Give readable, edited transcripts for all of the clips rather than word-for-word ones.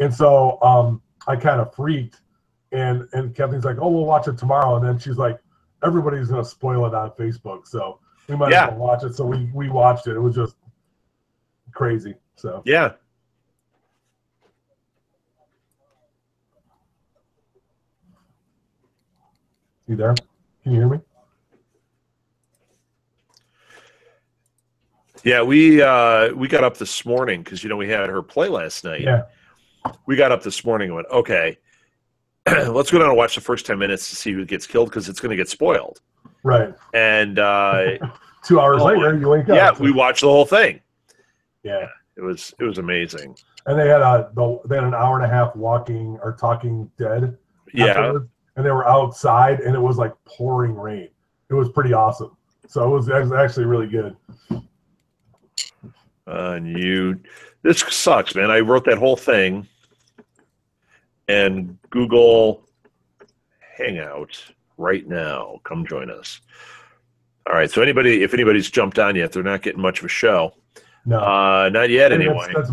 And so I kind of freaked, and Kathleen's like, "Oh, we'll watch it tomorrow." And then she's like, "Everybody's gonna spoil it on Facebook, so we might as well watch it." So we watched it. It was just crazy. So yeah. You there? Can you hear me? Yeah, we got up this morning because we had her play last night. Yeah. We got up this morning and went, okay, let's go down and watch the first 10 minutes to see who gets killed because it's going to get spoiled. Right. And 2 hours later, you wake up. Yeah, we watched the whole thing. Yeah, it was amazing. And they had an hour and a half walking or talking dead. Yeah. And they were outside, and it was like pouring rain. It was pretty awesome. So it was actually really good. This sucks, man. I wrote that whole thing, and Google Hangout right now. Come join us. All right. So if anybody's jumped on yet, they're not getting much of a show. No, not yet anyway. That's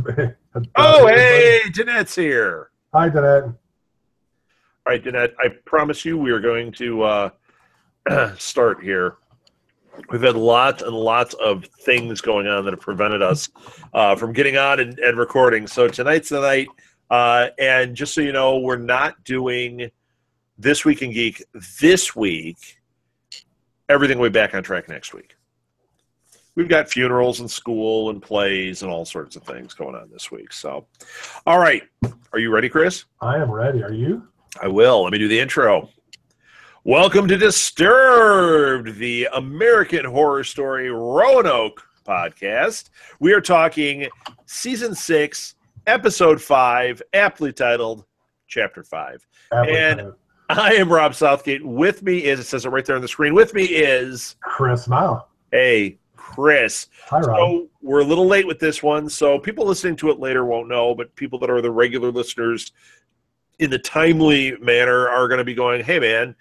hey, Danette's here. Hi, Danette. All right, Danette, I promise you we are going to start here. We've had lots and lots of things going on that have prevented us from getting on and recording. So tonight's the night. And just so you know, we're not doing This Week in Geek this week. Everything will be back on track next week. We've got funerals and school and plays and all sorts of things going on this week. So, all right. Are you ready, Chris? I am ready. Are you? I will. Let me do the intro. Welcome to Disturbed, the American Horror Story Roanoke podcast. We are talking Season 6, Episode 5, aptly titled Chapter 5. I am Rob Southgate. With me is, it says it right there on the screen, with me is... Chris Mile. Hey, Chris. Hi, Rob. So we're a little late with this one, so people listening to it later won't know, but people that are the regular listeners in the timely manner are going to be going, hey, man,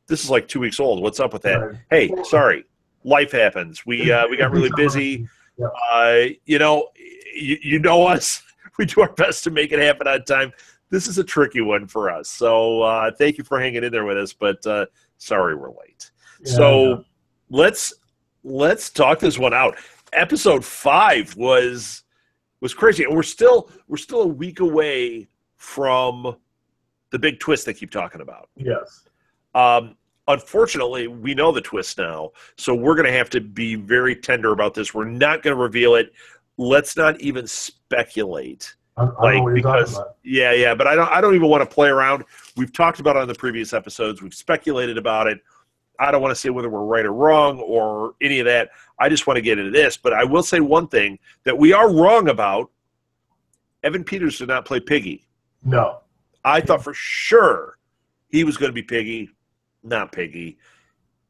this is like 2 weeks old. What's up with that? Right. Hey, sorry. Life happens. We got really busy. Yeah. You know us. We do our best to make it happen on time. This is a tricky one for us. So thank you for hanging in there with us, but sorry we're late. Yeah, so let's talk this one out. Episode 5 was crazy. And we're still a week away from the big twist they keep talking about. Yes. Unfortunately, we know the twist now, so we're going to have to be very tender about this. We're not going to reveal it. Let's not even speculate. I know what you're talking about. Yeah, but I don't even want to play around. We've talked about it on the previous episodes. We've speculated about it. I don't want to say whether we're right or wrong or any of that. I just want to get into this. But I will say one thing that we are wrong about. Evan Peters did not play Piggy. No. I thought for sure he was going to be Piggy. Not Piggy.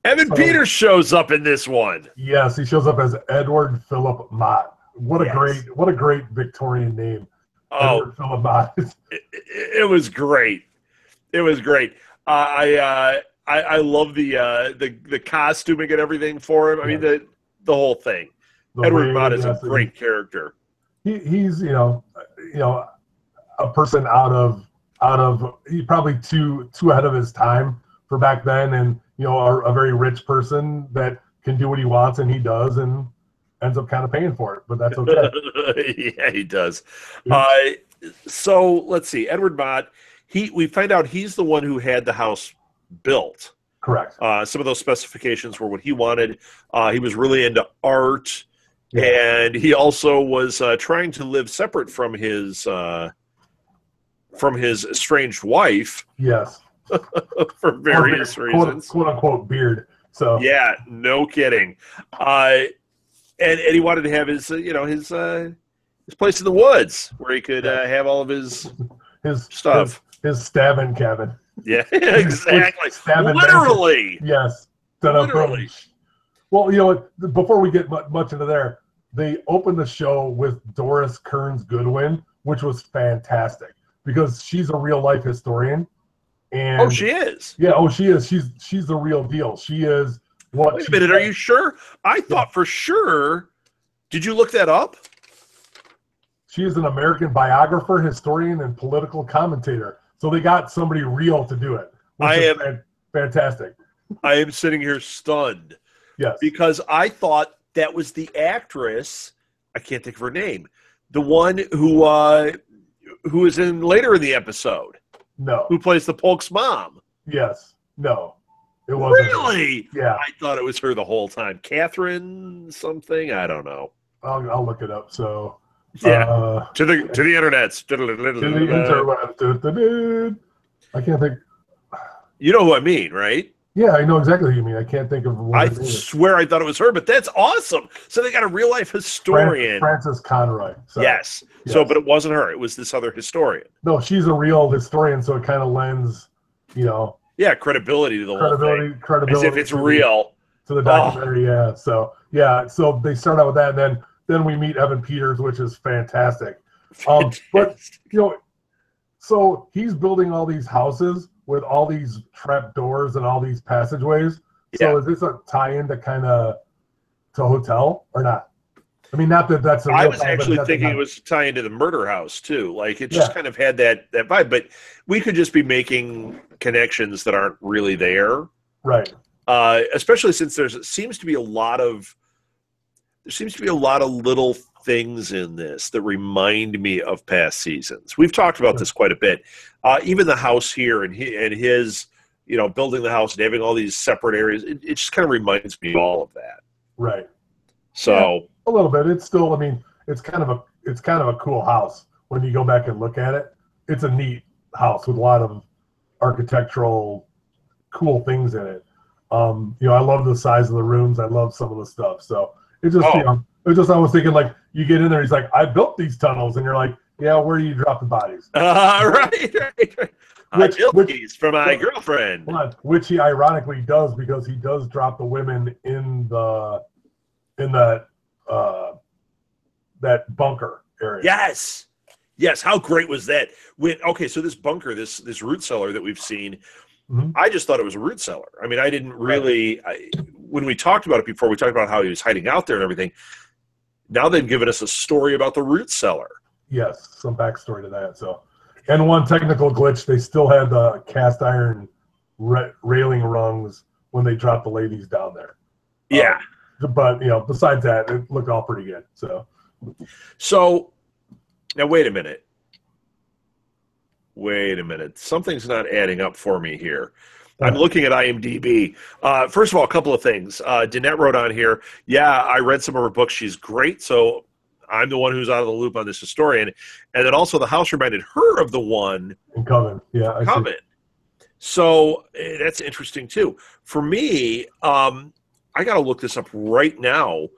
Evan Peters shows up in this one. Yes, he shows up as Edward Philip Mott. What a great Victorian name. Oh, Philip Mott. It was great. It was great. I love the costuming and everything for him. I mean the whole thing. Edward Mott is a great character. He's a person he's probably too ahead of his time for back then, and a very rich person that can do what he wants, and he does, and ends up kind of paying for it, but that's okay. Yeah, he does. So let's see. Edward Mott, we find out he's the one who had the house built. Correct. Some of those specifications were what he wanted. He was really into art, and he also was trying to live separate from his estranged wife. Yes. For various reasons. Quote unquote beard. So yeah, no kidding. And he wanted to have his place in the woods where he could have all of his stuff. His stabbing cabin. Yeah, exactly. Literally. Yes. Literally. Well, you know what? Before we get much into there, they opened the show with Doris Kearns Goodwin, which was fantastic because she's a real life historian. And she is. Yeah. She is. She's the real deal. She is. Wait a minute. Are you sure? I thought for sure. Did you look that up? She is an American biographer, historian, and political commentator. So they got somebody real to do it, which is fantastic. I am sitting here stunned. Yes. Because I thought that was the actress, I can't think of her name, the one who is in later in the episode. No. Who plays the Polk's mom. Yes. No. It wasn't. Really? Her. Yeah. I thought it was her the whole time. Catherine something? I don't know. I'll look it up. So yeah. To the internets. To the interweb. I can't think. You know who I mean, right? Yeah, I know exactly who you mean. I can't think of what I swear I thought it was her, but that's awesome. So they got a real life historian. Frances Conroy. Sorry. Yes. So, but it wasn't her. It was this other historian. No, she's a real historian, so it kind of lends, Yeah, credibility to the whole thing. Credibility. As if it's real. To the documentary, yeah. So, so they start out with that, and then we meet Evan Peters, which is fantastic. But, so he's building all these houses with all these trap doors and all these passageways. So is this a tie-in to kind of to hotel or not? I mean, not that that's. I was actually thinking it was tying to the murder house too. Like it just kind of had that vibe. But we could just be making connections that aren't really there, right? Especially since there seems to be a lot of little things in this that remind me of past seasons. We've talked about this quite a bit. Even the house here and his, building the house and having all these separate areas. It just kind of reminds me of all of that. Right. So a little bit. It's still. I mean, it's kind of a cool house when you go back and look at it. It's a neat house with a lot of architectural cool things in it. I love the size of the rooms. I love some of the stuff. So it just, I was thinking like you get in there. He's like, I built these tunnels, and you're like, yeah, where do you drop the bodies? Right. I built these for my girlfriend. Which he ironically does because he does drop the women in that bunker area. Yes. How great was that? So this bunker, this root cellar that we've seen, I just thought it was a root cellar. I mean, I didn't really. When we talked about it before, we talked about how he was hiding out there and everything. Now they've given us a story about the root cellar. Yes, some backstory to that. So, and one technical glitch, they still had the cast iron railing rungs when they dropped the ladies down there. Yeah. But, besides that, it looked all pretty good. So now wait a minute. Something's not adding up for me here. I'm looking at IMDb. First of all, a couple of things. Danette wrote on here, I read some of her books. She's great. So I'm the one who's out of the loop on this historian. And then also the house reminded her of the one in Coven. Yeah. Coven. So that's interesting too. For me, I got to look this up right now.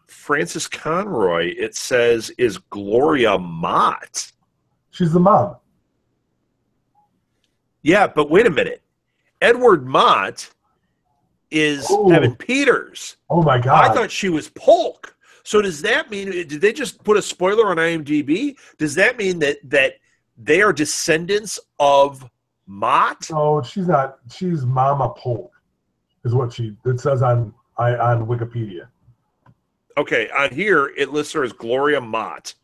Frances Conroy, it says, is Gloria Mott. She's the mom. Yeah, but wait a minute. Edward Mott is Evan Peters. Oh, my God. I thought she was Polk. So does that mean, did they just put a spoiler on IMDb? Does that mean that they are descendants of Mott? No, she's not. She's Mama Polk is what it says on Wikipedia. Okay, on here, it lists her as Gloria Mott.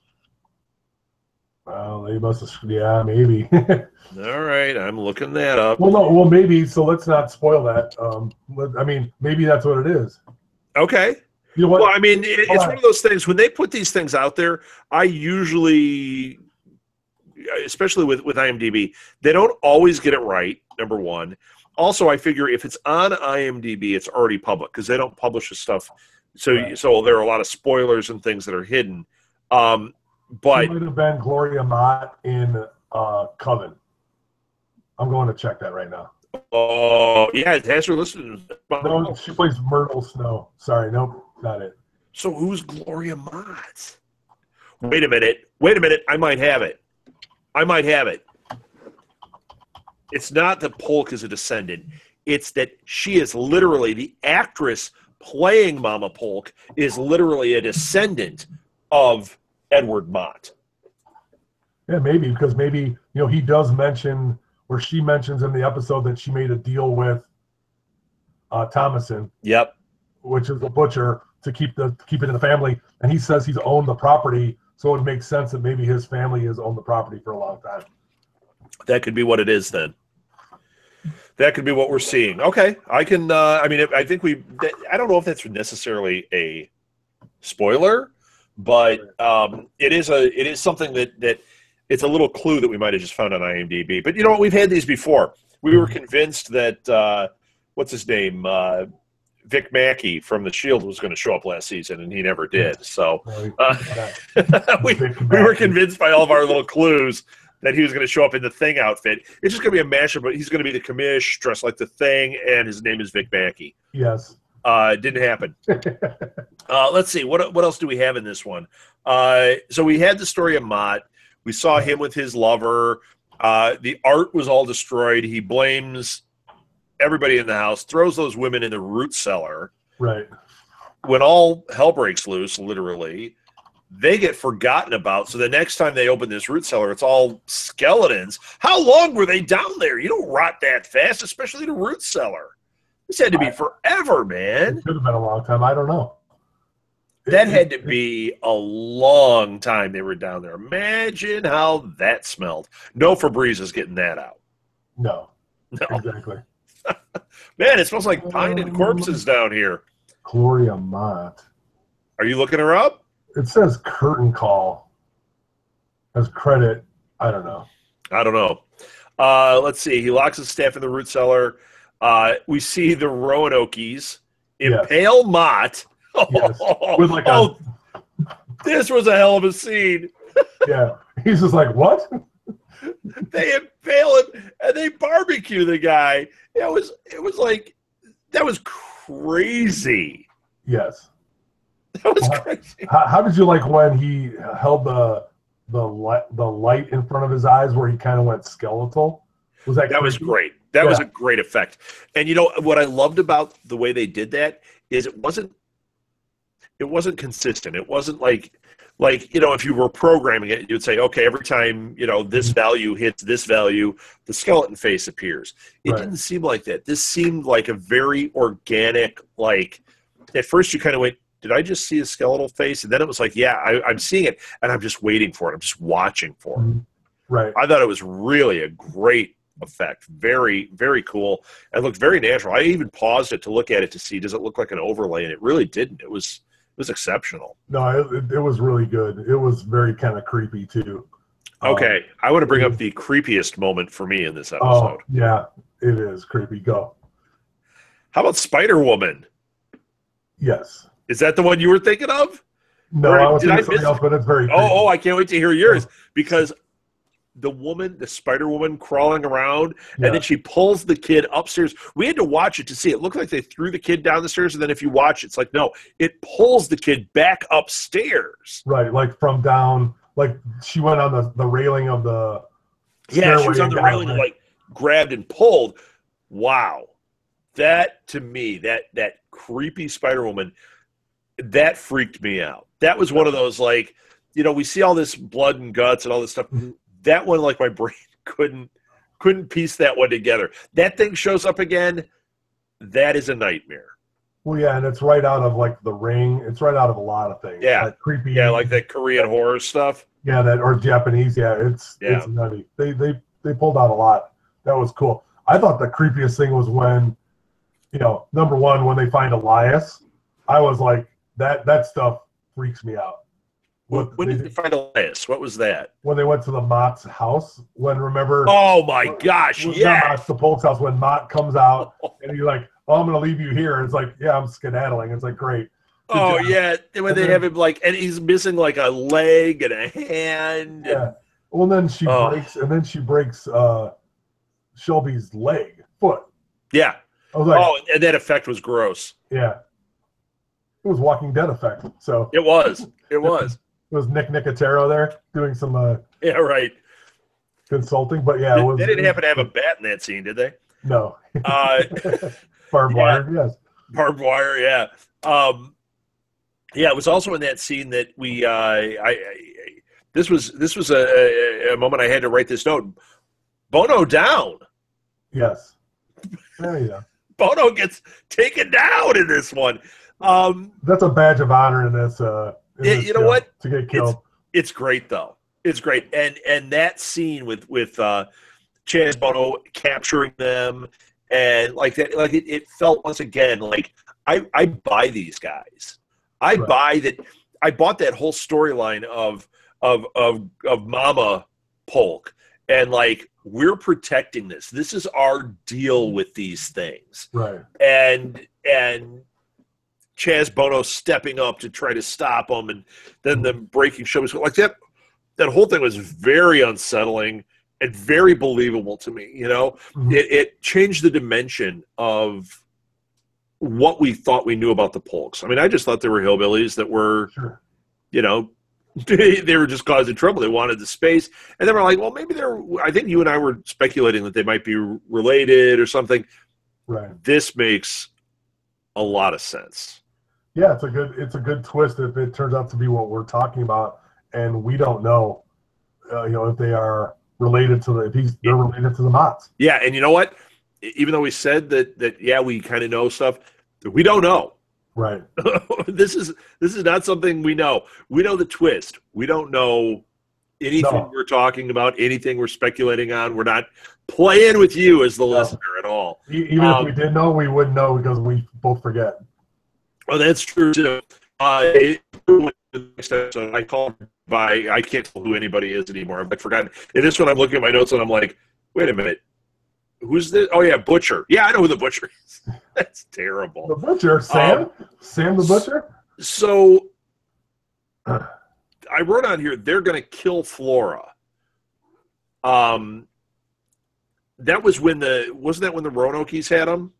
Well, they must have, maybe. All right, I'm looking that up. Well, maybe, so let's not spoil that. I mean, maybe that's what it is. Okay. You know what? Well, I mean, it's one of those things, when they put these things out there, I usually, especially with IMDb, they don't always get it right, number one. Also, I figure if it's on IMDb, it's already public, because they don't publish the stuff. So there are a lot of spoilers and things that are hidden. But she might have been Gloria Mott in Coven. I'm going to check that right now. Oh, yeah, it has her listed. No, she plays Myrtle Snow. Sorry, nope, not it. So who's Gloria Mott? Wait a minute. I might have it. It's not that Polk is a descendant. It's that she is literally, the actress playing Mama Polk is literally a descendant of Edward Mott. Yeah, maybe, because maybe, he does mention, or she mentions in the episode that she made a deal with Thomason. Yep. Which is a butcher to keep it in the family. And he says he's owned the property So it makes sense that maybe his family has owned the property for a long time. That could be what it is then. That could be what we're seeing. Okay, I can. I mean, I think I don't know if that's necessarily a spoiler, but it is something that it's a little clue that we might have just found on IMDb. But you know what? We've had these before. We were convinced that what's his name, Vic Mackey from The Shield was going to show up last season, and he never did. So we were convinced by all of our little clues that he was going to show up in the Thing outfit. It's just going to be a mashup, but he's going to be the commish, dressed like the Thing, and his name is Vic Mackey. Yes. Didn't happen. Let's see. What else do we have in this one? So we had the story of Mott. We saw him with his lover. The art was all destroyed. He blames everybody in the house, throws those women in the root cellar. Right. When all hell breaks loose, literally, they get forgotten about. So the next time they open this root cellar, it's all skeletons. How long were they down there? You don't rot that fast, especially the root cellar. This had to be forever, man. It could have been a long time. I don't know. That had to be a long time they were down there. Imagine how that smelled. No Febreze is getting that out. No. Exactly. Man, it smells like pine and corpses down here. Gloria Mott. Are you looking her up? It says curtain call as credit. I don't know. Let's see. He locks his staff in the root cellar. We see the Roanoke's impale Mott. Yes. With like this was a hell of a scene. Yeah. He's just like, what? They impale him and they barbecue the guy. It was like, that was crazy. Yes. That was crazy. How did you like when he held the light in front of his eyes where he kind of went skeletal? That was great. That was a great effect. And you know what I loved about the way they did that is it wasn't consistent. It wasn't like if you were programming it, you'd say, okay, every time this value hits this value, the skeleton face appears. It didn't seem like that. This seemed like a very organic. Like at first, you kind of went, "Did I just see a skeletal face?" And then it was like, "Yeah, I'm seeing it, and I'm just waiting for it. I'm just watching for it." Right. I thought it was really a great effect. Very, very cool. It looked very natural. I even paused it to look at it to see, does it look like an overlay? And it really didn't. It was exceptional. No, it was really good. It was very kind of creepy too. Okay, I want to bring up the creepiest moment for me in this episode. Oh, yeah, it is creepy. Go. How about Spider-Woman? Yes. Is that the one you were thinking of? No, I was thinking something else, but it's very creepy. Oh, I can't wait to hear yours because the Spider-Woman crawling around, and then she pulls the kid upstairs. We had to watch it to see. It looked like they threw the kid down the stairs, and then if you watch, it's like, no, it pulls the kid back upstairs. Right, like from down, like she went on the railing of the stairway. Yeah, she was on the railing and like grabbed and pulled. Wow. That, to me, that creepy Spider-Woman, that freaked me out. That was one of those, like, we see all this blood and guts and all this stuff. Mm-hmm. That one, like, my brain couldn't piece that one together. That thing shows up again. That is a nightmare. Well, yeah, and it's right out of like The Ring. It's right out of a lot of things. Yeah, like creepy. Yeah, like that Korean horror stuff. Yeah, or Japanese. Yeah, it's nutty. They pulled out a lot. That was cool. I thought the creepiest thing was when, number one, when they find Elias. I was like, that stuff freaks me out. When did they find Elias? What was that? When they went to the Mott's house. Remember? Oh my gosh! Yeah, the Polk's house. When Mott comes out and he's like, "Oh, I'm going to leave you here." And it's like, "Yeah, I'm skedaddling." It's like, great. Oh yeah, when they have him like, and he's missing like a leg and a hand. Yeah. Well, then she breaks Shelby's foot. Yeah. I was like, and that effect was gross. Yeah. It was Walking Dead effect. So it was. It was. It was Nick Nicotero there doing some consulting, but yeah, they didn't happen to have a bat in that scene, did they? No. Barbed wire, yes. Barbed wire, yeah. It was also in that scene that we this was a moment I had to write this note. Bono down. Yes. There you go. Bono gets taken down in this one. That's a badge of honor in this. You know what? To get killed. It's great though. It's great, and that scene with Chaz Bono capturing them, and like that, like it felt once again like I buy these guys. I buy that. I bought that whole storyline of Mama Polk, and like we're protecting this. This is our deal with these things, right? And Chaz Bono stepping up to try to stop them, and then them breaking shows like that. That whole thing was very unsettling and very believable to me. You know, it changed the dimension of what we thought we knew about the Polks. I mean, I just thought they were hillbillies that were, you know, they were just causing trouble. They wanted the space, and then we're like, well, maybe they're. I think you and I were speculating that they might be related or something. Right. This makes a lot of sense. Yeah, it's a good twist if it turns out to be what we're talking about, and we don't know, you know, if they are related to they're related to the Motts. Yeah, and you know what? Even though we said that yeah, we kind of know stuff, we don't know. Right. This is not something we know. We know the twist. We don't know anything we're talking about, anything we're speculating on. We're not playing with you as the listener at all. Even if we did know, we wouldn't know because we both forget. Well, that's true too. I call by I can't tell who anybody is anymore. I've forgotten. In this one, I'm looking at my notes and I'm like, wait a minute. Who's this? Oh, yeah, Butcher. Yeah, I know who the Butcher is. That's terrible. The Butcher? Sam? Sam the Butcher? So I wrote on here, they're going to kill Flora. That was when wasn't that when the Roanokees had them?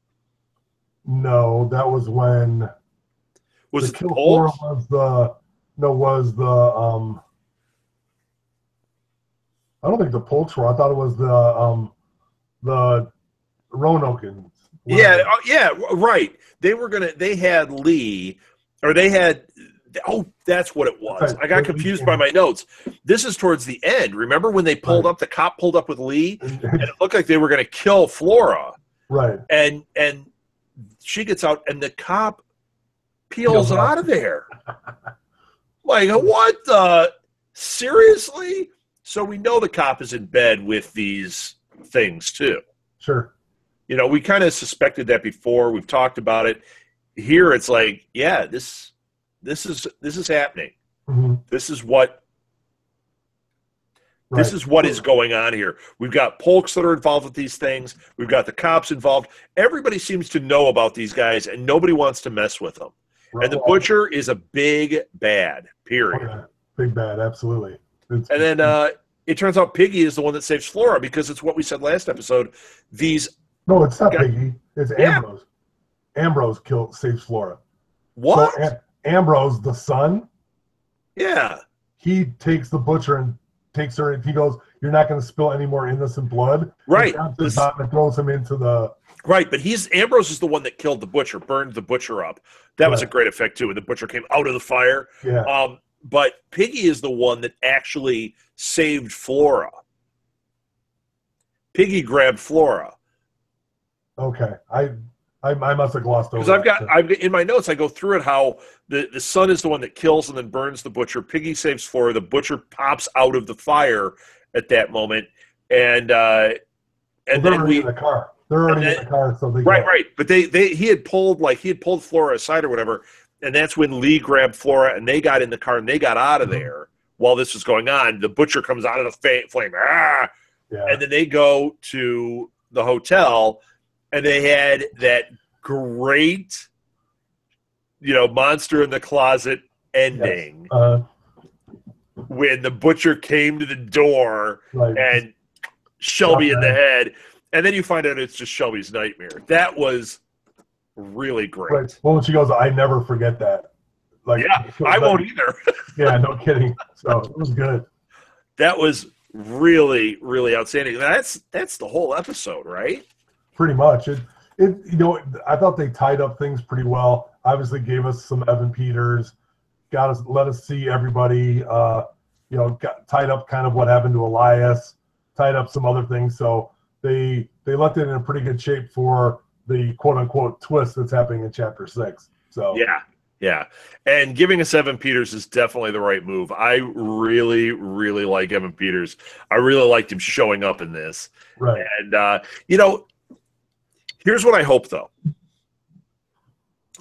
No, that was when. Was it kill the Flora Polks? I don't think the Polks were. I thought it was the Roanokeans. Yeah, yeah, right. They had Lee, or they had. Oh, that's what it was. I got confused by my notes. This is towards the end. Remember when they pulled up? The cop pulled up with Lee, and it looked like they were going to kill Flora. Right. And she gets out, and the cop peels out of there. Like, what the? Seriously? So we know the cop is in bed with these things too. Sure. You know, we kind of suspected that before. We've talked about it. Here, it's like, yeah, this is happening. Mm-hmm. This is what is going on here. We've got Polks that are involved with these things. We've got the cops involved. Everybody seems to know about these guys, and nobody wants to mess with them. Right. And the Butcher is a big bad, period. Oh, yeah. Big bad, absolutely. And then it turns out Piggy is the one that saves Flora, because it's what we said last episode. No, it's not Piggy. It's Ambrose. Ambrose saves Flora. What? So Ambrose, the son, he takes the Butcher and takes her, and he goes, "You're not going to spill any more innocent blood." Right. And throws him into the. Right, but Ambrose is the one that killed the Butcher, burned the Butcher up. That was a great effect too. When the Butcher came out of the fire. Yeah. But Piggy is the one that actually saved Flora. Piggy grabbed Flora. Okay, I must have glossed over. Because I've in my notes, I go through it how the son is the one that kills and then burns the Butcher. Piggy saves Flora. The Butcher pops out of the fire at that moment, and then in the car. They're already in the car, so they right. But he had pulled Flora aside or whatever, and that's when Lee grabbed Flora and they got in the car and they got out of there while this was going on. The Butcher comes out of the flame, and then they go to the hotel, and they had that great, monster in the closet ending when the Butcher came to the door and Shelby in the head. And then you find out it's just Shelby's nightmare. That was really great. Right. Well, when she goes, "I never forget that." I won't either. Yeah, no kidding. So it was good. That was really, really outstanding. That's the whole episode, right? Pretty much. I thought they tied up things pretty well. Obviously, gave us some Evan Peters, let us see everybody. Tied up kind of what happened to Elias, tied up some other things. So they left it in a pretty good shape for the quote unquote twist that's happening in chapter 6. So yeah, Yeah. And giving us Evan Peters is definitely the right move. I really, really like Evan Peters. I really liked him showing up in this. Right. And, you know, here's what I hope, though.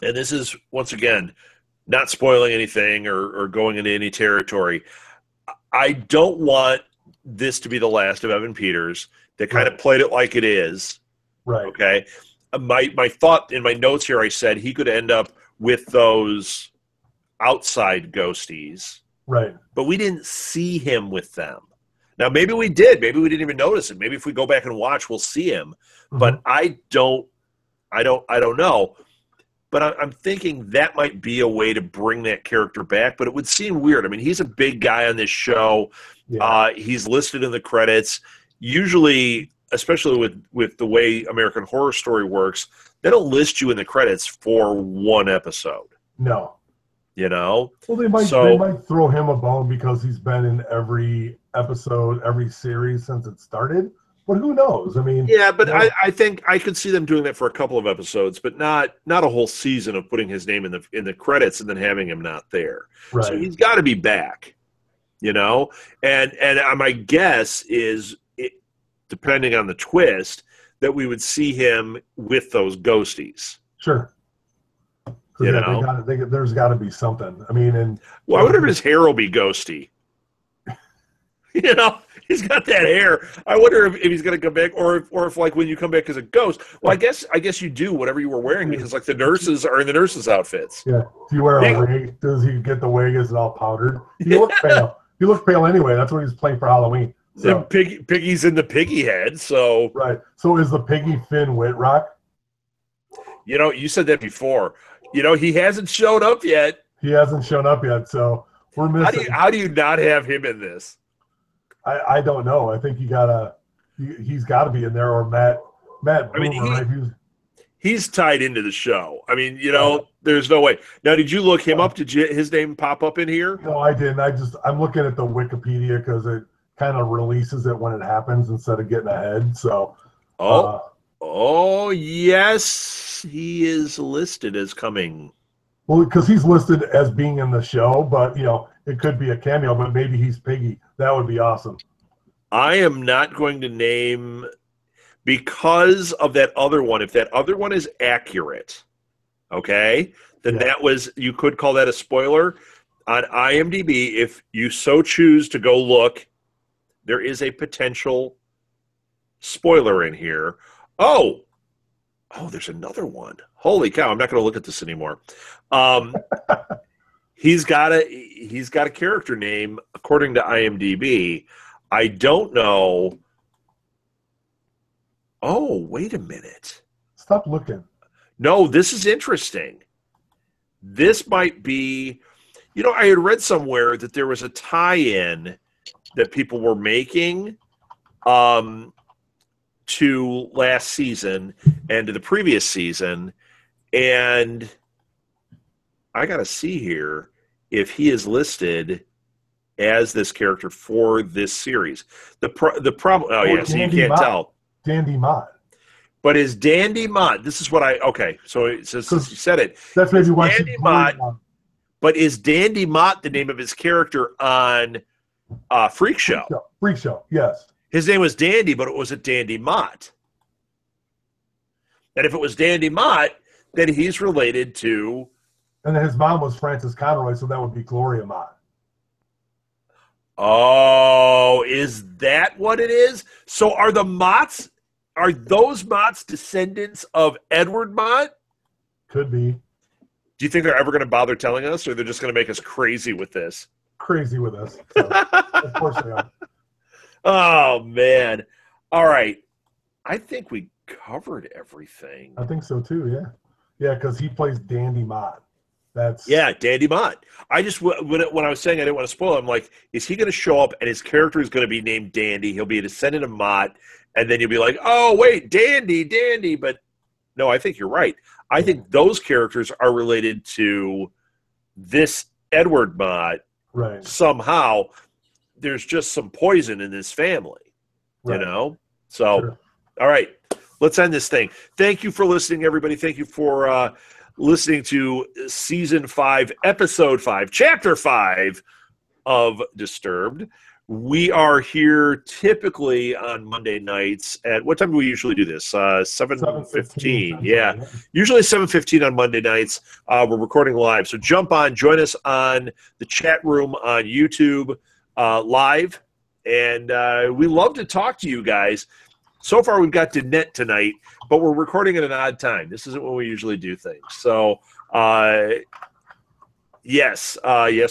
And this is, once again, not spoiling anything or going into any territory. I don't want this to be the last of Evan Peters. They kind of played it like it is. Right. Okay. My thought in my notes here, I said he could end up with those outside ghosties. Right. But we didn't see him with them. Now, maybe we did. Maybe we didn't even notice it. Maybe if we go back and watch, we'll see him. Mm-hmm. But I don't know. But I'm thinking that might be a way to bring that character back. But it would seem weird. I mean, he's a big guy on this show. Yeah. He's listed in the credits. Usually, especially with the way American Horror Story works, they don't list you in the credits for one episode. No. You know? Well, they might throw him a bone because he's been in every episode, every series since it started. But who knows? I mean, yeah, but I think I could see them doing that for a couple of episodes, but not a whole season of putting his name in the credits and then having him not there. Right. So he's got to be back, you know. And my guess is, depending on the twist, that we would see him with those ghosties. Sure. You know, there's got to be something. I mean, and I wonder if his hair will be ghosty. You know, he's got that hair. I wonder if he's going to come back, or if like when you come back as a ghost. Well, I guess you do whatever you were wearing because like the nurses are in the nurses' outfits. Yeah. Do you wear a wig? Does he get the wig? Is it all powdered? You look pale. You look pale anyway. That's what he's playing for Halloween. So. Piggy's in the piggy head. So right. So is the piggy Finn Whitrock? You know, you said that before. You know, he hasn't shown up yet. He hasn't shown up yet, so we're missing. How do you not have him in this? I don't know. I think he's got to be in there, or Matt Boomer, I mean, right? He's tied into the show. I mean, you know, there's no way. Now, did you look him up? Did his name pop up in here? No, I didn't. I'm looking at the Wikipedia because it kind of releases it when it happens instead of getting ahead. So, oh yes, he is listed as coming. Well, because he's listed as being in the show, but you know, it could be a cameo. But maybe he's Piggy. That would be awesome. I am not going to name because of that other one. If that other one is accurate, okay, then you could call that a spoiler on IMDb. If you so choose to go look, there is a potential spoiler in here. Oh, there's another one. Holy cow! I'm not going to look at this anymore. He's got a character name according to IMDb. I don't know. Oh, wait a minute. Stop looking. No, this is interesting. This might be, you know, I had read somewhere that there was a tie-in that people were making to last season and to the previous season, and I got to see here if he is listed as this character for this series. The problem, so you can't tell. Dandy Mott. But is Dandy Mott, this is what so it says, since you said it. That's maybe why Dandy Mott, but is Dandy Mott the name of his character on Freak Show? Freak Show, yes. His name was Dandy, but it wasn't Dandy Mott. And if it was Dandy Mott, then he's related to... And his mom was Frances Conroy, so that would be Gloria Mott. Oh, is that what it is? So are those Motts descendants of Edward Mott? Could be. Do you think they're ever going to bother telling us, or they're just going to make us crazy with this? Crazy with us. So, of course they are. Oh, man. All right. I think we covered everything. I think so, too, yeah. Yeah, because he plays Dandy Mott. Dandy Mott. I just, when I was saying I didn't want to spoil it, I'm like, is he going to show up and his character is going to be named Dandy? He'll be a descendant of Mott, and then you'll be like, oh, wait, Dandy. But no, I think you're right. I think those characters are related to this Edward Mott. Right. Somehow, there's just some poison in this family, you know? So, All right, let's end this thing. Thank you for listening, everybody. Thank you for listening to Season 5, Episode 5, Chapter 5 of Disturbed. We are here typically on Monday nights at, what time do we usually do this? 7:15. Yeah, usually 7:15 on Monday nights. We're recording live. So jump on, join us on the chat room on YouTube live. And we love to talk to you guys. So far, we've got Danette tonight, but we're recording at an odd time. This isn't when we usually do things. So, yes,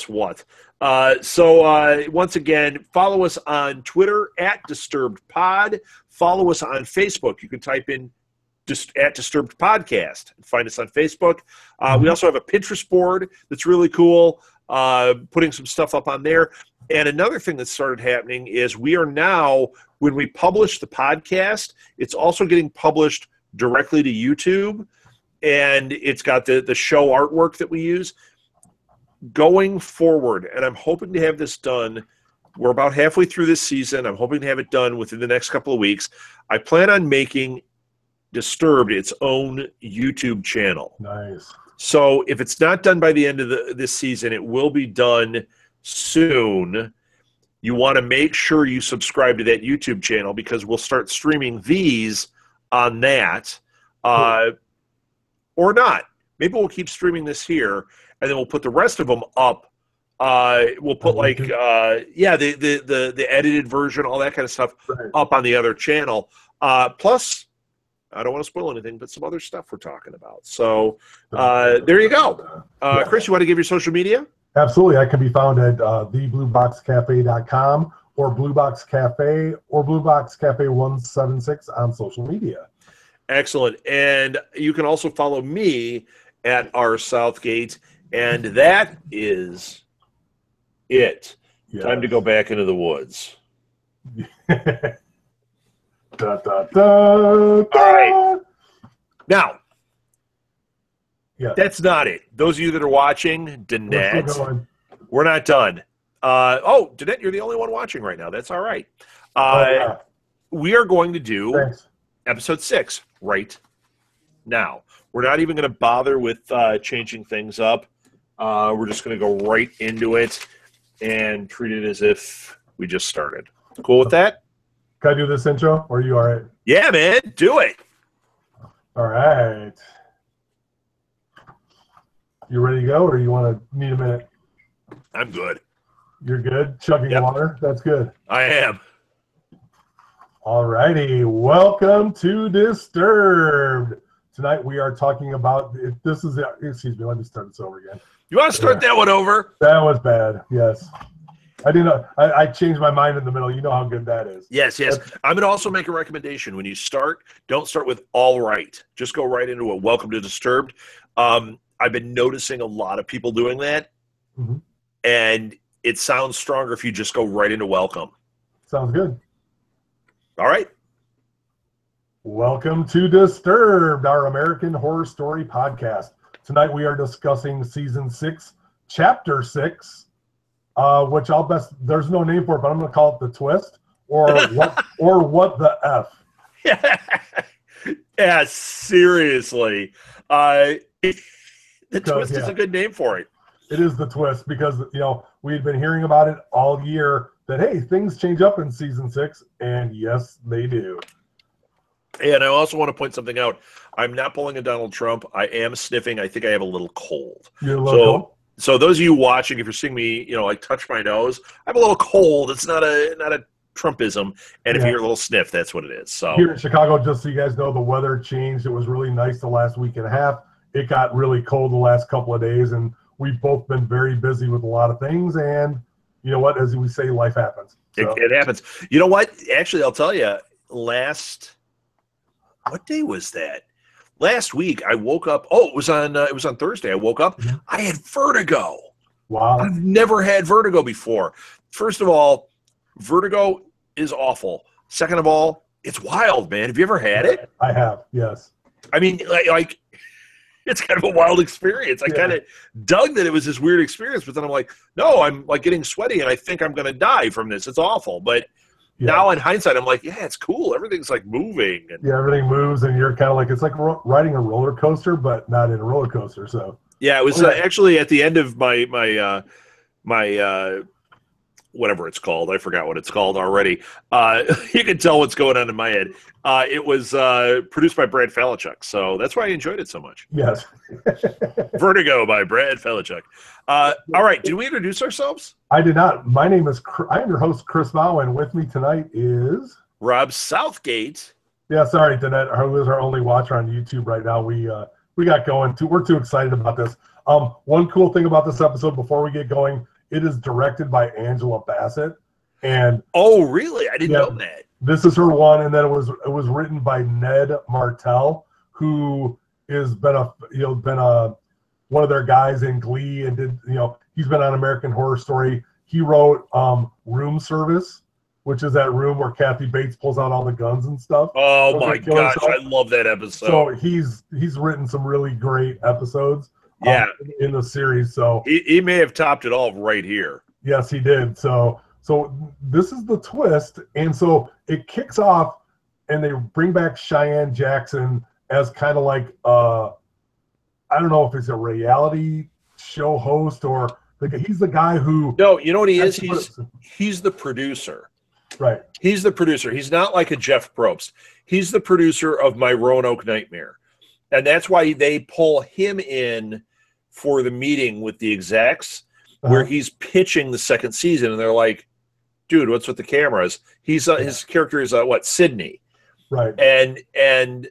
what? Once again, follow us on Twitter at DisturbedPod. Follow us on Facebook. You can type in at Disturbed Podcast and find us on Facebook. We also have a Pinterest board that's really cool, putting some stuff up on there. And another thing that started happening is we are now, when we publish the podcast, it's also getting published directly to YouTube, and it's got the show artwork that we use. Going forward, and I'm hoping to have this done, we're about halfway through this season. I'm hoping to have it done within the next couple of weeks. I plan on making Disturbed its own YouTube channel. Nice. So if it's not done by the end of this season, it will be done soon. You want to make sure you subscribe to that YouTube channel because we'll start streaming these on that, or not. Maybe we'll keep streaming this here, and then we'll put the rest of them up. We'll put the edited version, all that kind of stuff up on the other channel. Plus, I don't want to spoil anything, but some other stuff we're talking about. So there you go. Chris, you want to give your social media? Absolutely. I can be found at theblueboxcafe.com or Blue Box Cafe or Blue Box Cafe 176 on social media. Excellent. And you can also follow me at R Southgate. And that is it. Yes. Time to go back into the woods. Da, da, da, da. All right. Now, yeah. That's not it. Those of you that are watching, Danette, we're not done. Danette, you're the only one watching right now. That's all right. We are going to do episode 6 right now. We're not even going to bother with changing things up. We're just going to go right into it and treat it as if we just started. Cool with that? Can I do this intro, or are you all right? Yeah, man. Do it. All right. You ready to go, or you want to need a minute? I'm good. You're good? Chugging water? That's good. I am. All righty. Welcome to Disturbed. Tonight we are talking about, excuse me, let me start this over again. You want to start that one over? That was bad, yes. I didn't know. I changed my mind in the middle. You know how good that is. Yes. I'm going to also make a recommendation. When you start, don't start with all right. Just go right into it. Welcome to Disturbed. I've been noticing a lot of people doing that, and it sounds stronger if you just go right into welcome. Sounds good. All right. Welcome to Disturbed, our American Horror Story podcast. Tonight we are discussing Season 6, Chapter 6, which there's no name for it, but I'm going to call it The Twist, or what the F. Yeah, seriously. The Twist is a good name for it. It is The Twist because, we had been hearing about it all year that, hey, things change up in Season 6, and yes, they do. And I also want to point something out. I'm not pulling a Donald Trump. I am sniffing. I think I have a little cold. You're a little cold? So those of you watching, if you're seeing me, touch my nose, I have a little cold. It's not a Trumpism. And if you hear a little sniff, that's what it is. So here in Chicago, just so you guys know, the weather changed. It was really nice the last week and a half. It got really cold the last couple of days, and we've both been very busy with a lot of things. And you know what? As we say, life happens. So. It happens. You know what? Actually, I'll tell you, what day was that? Last week, I woke up. Oh, it was on Thursday. I woke up. I had vertigo. Wow. I've never had vertigo before. First of all, vertigo is awful. Second of all, it's wild, man. Have you ever had it? I have, yes. I mean, like it's kind of a wild experience. I kind of dug that it was this weird experience, but then I'm like, no, I'm like getting sweaty, and I think I'm going to die from this. It's awful. But Now in hindsight, I'm like, yeah, it's cool. Everything's like moving. And yeah, everything moves, and you're kind of like, it's like riding a roller coaster, but not in a roller coaster. So yeah, it was actually at the end of my whatever it's called. I forgot what it's called already. You can tell what's going on in my head. It was produced by Brad Falachuk, so that's why I enjoyed it so much. Yes. Vertigo by Brad Falachuk. All right, did we introduce ourselves? I did not. My name is, I am your host, Chris Mao, and with me tonight is... Rob Southgate. Yeah, sorry, Danette, who is our only watcher on YouTube right now. We got going. We're too excited about this. One cool thing about this episode before we get going, it is directed by Angela Bassett. And oh, really? I didn't know that. This is her one, and then it was written by Ned Martell, who has been one of their guys in Glee, and did he's been on American Horror Story. He wrote Room Service, which is that room where Kathy Bates pulls out all the guns and stuff. Oh my gosh, I love that episode. So he's written some really great episodes. In the series, so he may have topped it all right here. Yes, he did. So this is the twist, and so it kicks off, and they bring back Cheyenne Jackson as kind of like I don't know if it's a reality show host or he's the guy who. No, you know what he is? He's the producer. Right. He's the producer. He's not like a Jeff Probst. He's the producer of My Roanoke Nightmare, and that's why they pull him in for the meeting with the execs where he's pitching the second season, and they're like, dude, what's with the cameras? He's his character is Sydney. Right. And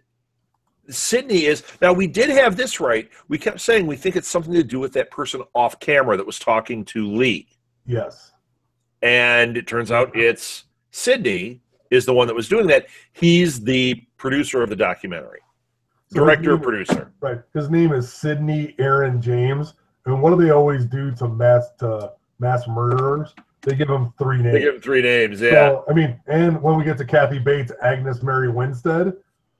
Sydney is, now we did have this right. We kept saying we think it's something to do with that person off camera that was talking to Lee. Yes. And it turns out it's Sydney is the one that was doing that. He's the producer of the documentary. Director, producer. Right. His name is Sidney Aaron James. And what do they always do to mass murderers? They give them 3 names. They give them 3 names, yeah. So, I mean, and when we get to Kathy Bates, Agnes Mary Winstead,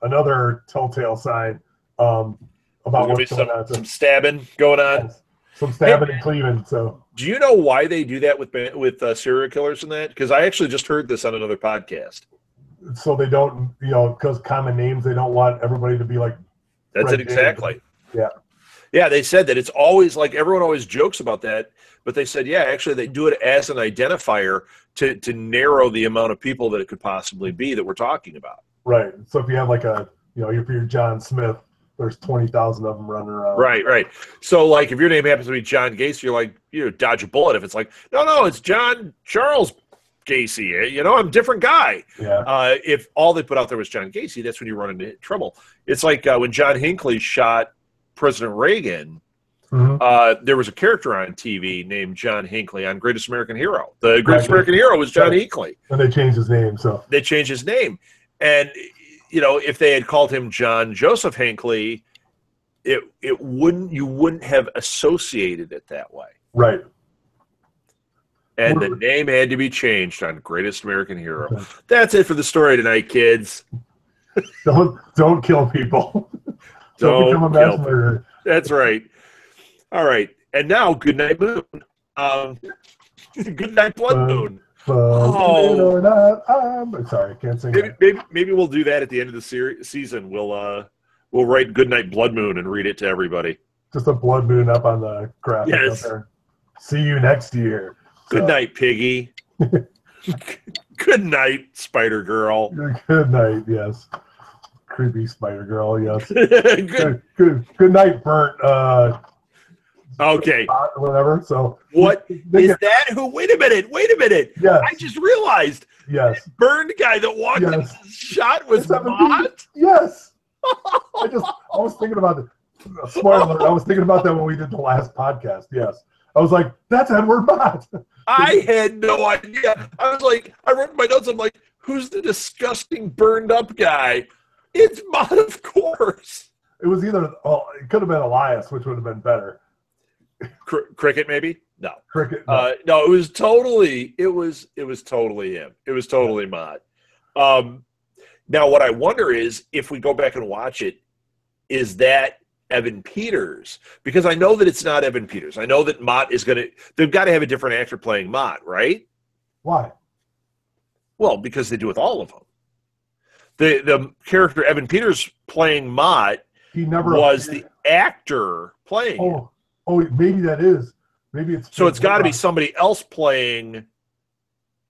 another telltale sign about what's going on. Some stabbing going on. Yes. Some stabbing and cleaving. So, do you know why they do that with serial killers and that? Because I actually just heard this on another podcast. So they don't, because common names, they don't want everybody to be like. That's it exactly. Yeah. Yeah, they said that it's always like everyone always jokes about that, but they said, yeah, actually they do it as an identifier to narrow the amount of people that it could possibly be that we're talking about. Right. So if you have like if you're John Smith, there's 20,000 of them running around. Right. So like if your name happens to be John Gacy, you're like, dodge a bullet. If it's like, no, it's John Charles Gacy, I'm a different guy. Yeah. If all they put out there was John Gacy, that's when you run into trouble. It's like when John Hinckley shot President Reagan, there was a character on TV named John Hinckley on Greatest American Hero. The Greatest American Hero was John Hinckley. And they changed his name. So they changed his name. And, if they had called him John Joseph Hinckley, you wouldn't have associated it that way. Right. And the name had to be changed on Greatest American Hero. Okay. That's it for the story tonight, kids. Don't kill people. Don't become a mass murderer. That's right. All right. And now, Good Night Moon. Good Night Blood Moon. Or not, I'm sorry, I can't sing. Maybe we'll do that at the end of the season. We'll write Good Night Blood Moon and read it to everybody. Just a blood moon up on the graphic up there. See you next year. Good night, Piggy. Good night, Spider Girl. Good night, yes. Creepy Spider Girl, yes. Good night, Burnt. Okay. Whatever. So what is that? Who? Wait a minute. Yes. I just realized. Yes. That burned guy that walked in shot was Mott. Yes. I was thinking about it. Spoiler alert, I was thinking about that when we did the last podcast. Yes. I was like, that's Edward Mott. I had no idea. I was like, I wrote in my notes, I'm like, who's the disgusting burned up guy? It's Mott, of course. It was either, it could have been Elias, which would have been better. Cricket, maybe? No. Cricket. No, it was totally him. It was totally Mott. Now, what I wonder is, if we go back and watch it, is that Evan Peters? Because I know that it's not Evan Peters. I know that Mott is they've got to have a different actor playing Mott, right? Why? Well, because they do with all of them. The character Evan Peters playing Mott He never was appeared. the actor playing him. Oh, maybe that is. Maybe it's So it's got to be somebody else playing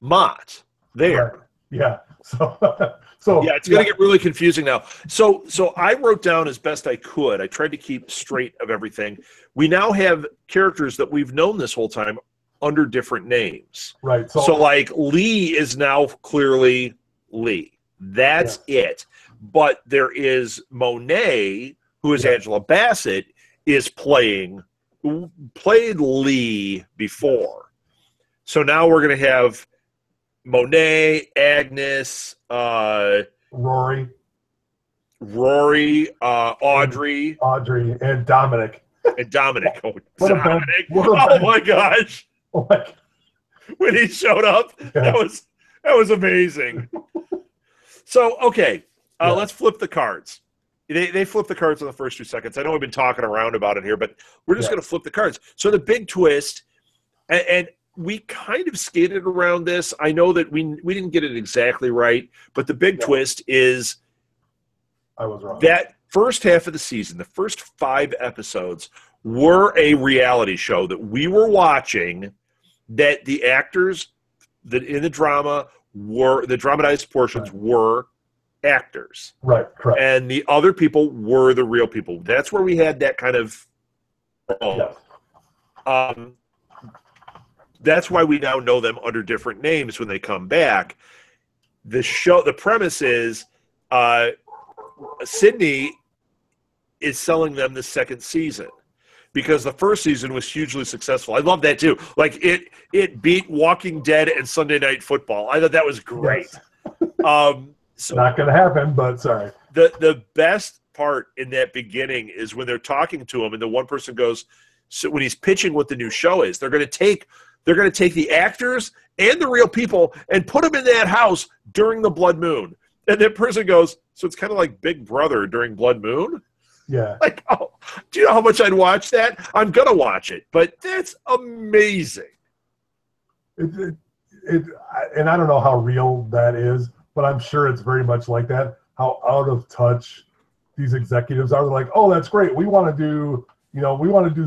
Mott there. Right. Yeah. So yeah, it's going to get really confusing now. So I wrote down as best I could. I tried to keep straight of everything. We now have characters that we've known this whole time under different names. Right. So like Lee is now clearly Lee. That's it. But there is Monet, who is Angela Bassett, is played Lee before. So now we're going to have Monet, Agnes, Rory, Audrey, and Dominic. And Dominic. Oh, Dominic. Oh my gosh. Oh my. When he showed up, that was amazing. So, okay, let's flip the cards. They flip the cards in the first 2 seconds. I know we've been talking around about it here, but we're just going to flip the cards. So the big twist, and we kind of skated around this. I know that we didn't get it exactly right, but the big twist is I was wrong. That first half of the season, the first 5 episodes, were a reality show that we were watching, that the actors that in the drama were, the dramatized portions were actors. Right, correct. And the other people were the real people. That's where we had that kind of that's why we now know them under different names when they come back. The premise is Sydney is selling them the second season because the first season was hugely successful. I love that too. Like it beat Walking Dead and Sunday Night Football. I thought that was great. Yes. So not going to happen, but sorry. The best part in that beginning is when they're talking to him and the one person goes, so when he's pitching what the new show is, they're going to take the actors and the real people and put them in that house during the blood moon. And that person goes, so it's kind of like Big Brother during blood moon? Yeah. Like, oh, do you know how much I'd watch that? I'm going to watch it, but that's amazing. And I don't know how real that is, but I'm sure it's very much like that, how out of touch these executives are. They're like, oh, that's great. We want to do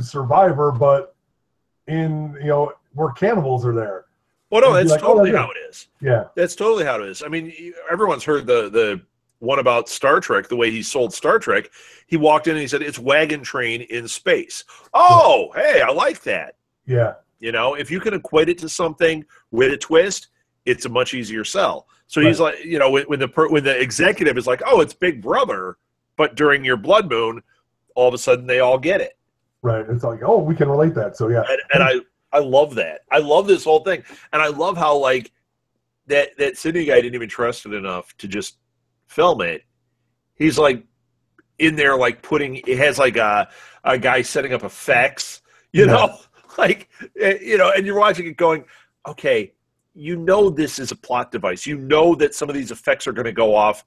Survivor, but where cannibals are there. Well, no, that's totally how it is. Yeah. That's totally how it is. I mean, everyone's heard the one about Star Trek, the way he sold Star Trek. He walked in and he said, it's wagon train in space. Oh, hey, I like that. Yeah. If you can equate it to something with a twist, it's a much easier sell. So he's like, when the executive is like, oh, it's Big Brother, but during your blood moon, all of a sudden they all get it. Right. It's like, oh, we can relate that. So yeah. And I love that. I love this whole thing. And I love how like that Sydney guy didn't even trust it enough to just film it. He's like in there like it has like a guy setting up effects, like, and you're watching it going, okay, this is a plot device. That some of these effects are going to go off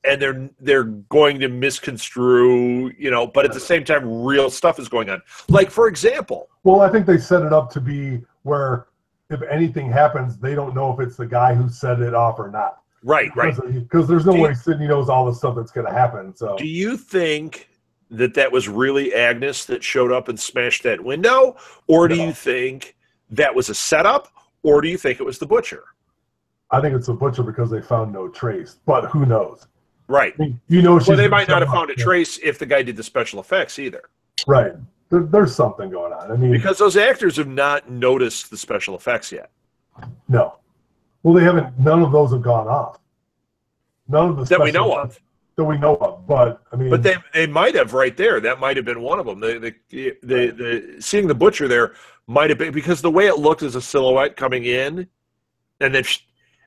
and they're going to misconstrue, but at the same time, real stuff is going on. Like, for example. Well, I think they set it up to be where if anything happens, they don't know if it's the guy who set it off or not. Right. Because there's no way Sydney knows all the stuff that's going to happen. So, do you think that was really Agnes that showed up and smashed that window? Or do you think that was a setup? Or do you think it was the butcher? I think it's the butcher because they found no trace, but who knows? Right. I mean, they might not have found a trace if the guy did the special effects either. Right. There's something going on. I mean, because those actors have not noticed the special effects yet. No. Well, they haven't. None of those have gone off. None of the that we know of. That we know of, but I mean, but they might have right there. That might have been one of them. The seeing the butcher there might have been because the way it looked as a silhouette coming in, and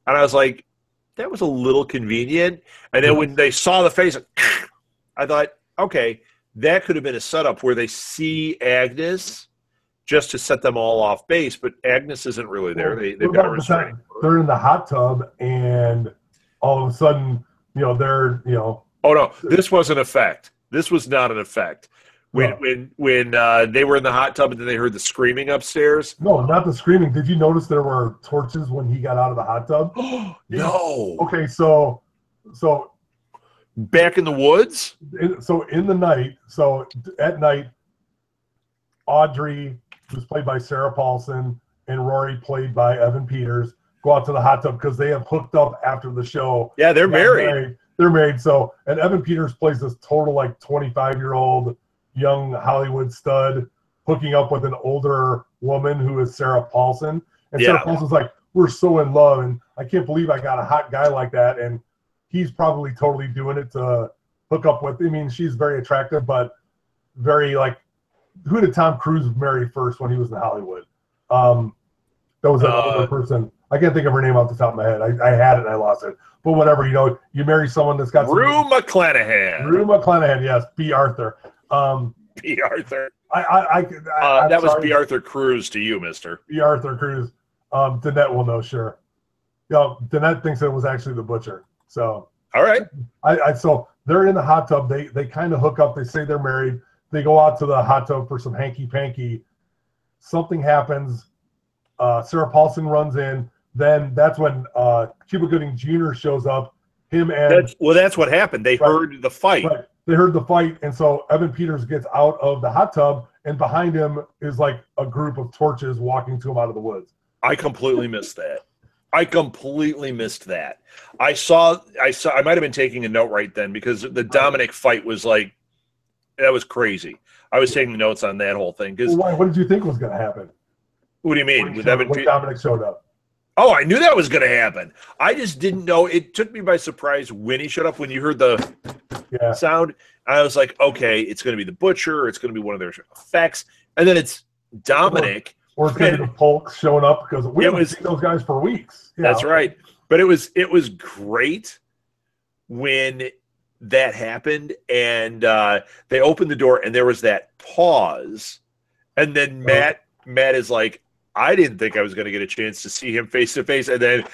I was like, that was a little convenient. And then when they saw the face, I thought, okay, that could have been a setup where they see Agnes just to set them all off base, but Agnes isn't really there. They've got a restraint. They're in the hot tub, and all of a sudden, they're. Oh no, this was an effect. This was not an effect. When they were in the hot tub and then they heard the screaming upstairs. No, not the screaming. Did you notice there were torches when he got out of the hot tub? No. Okay, so back in the woods. In the night, at night, Audrey, who's played by Sarah Paulson, and Rory, played by Evan Peters, go out to the hot tub because they have hooked up after the show. Yeah, they're married. They're married. So, and Evan Peters plays this total 25-year-old young Hollywood stud hooking up with an older woman who is Sarah Paulson. And Sarah Paulson's like, we're so in love, and I can't believe I got a hot guy like that. And he's probably totally doing it to hook up with. I mean, she's very attractive, but very who did Tom Cruise marry first when he was in Hollywood? That was an older person. I can't think of her name off the top of my head. I had it and I lost it. But whatever, you marry someone that's got Rue McClanahan. Rue McClanahan, yes. B. Arthur. B. Arthur. That was B. Arthur Cruz to you, mister. B. Arthur Cruz. Danette will know, sure. Danette thinks it was actually the butcher. So all right. So they're in the hot tub. They kind of hook up. They say they're married. They go out to the hot tub for some hanky-panky. Something happens. Sarah Paulson runs in. Then that's when Cuba Gooding Jr. shows up. That's what happened. They heard the fight. Right. They heard the fight, and so Evan Peters gets out of the hot tub, and behind him is a group of torches walking to him out of the woods. I completely missed that. I might have been taking a note right then because the Dominic fight was that was crazy. I was taking notes on that whole thing. What did you think was going to happen? What do you mean? When Dominic showed up. Oh, I knew that was going to happen. I just didn't know. It took me by surprise when he showed up, when you heard the sound. I was like, okay, it's going to be the butcher. It's going to be one of their effects. And then it's Dominic. Or it's going to be the Polk showing up because we haven't seen those guys for weeks. That's right. But it was great when that happened. And they opened the door and there was that pause. And then Matt is like, I didn't think I was going to get a chance to see him face to face. And then,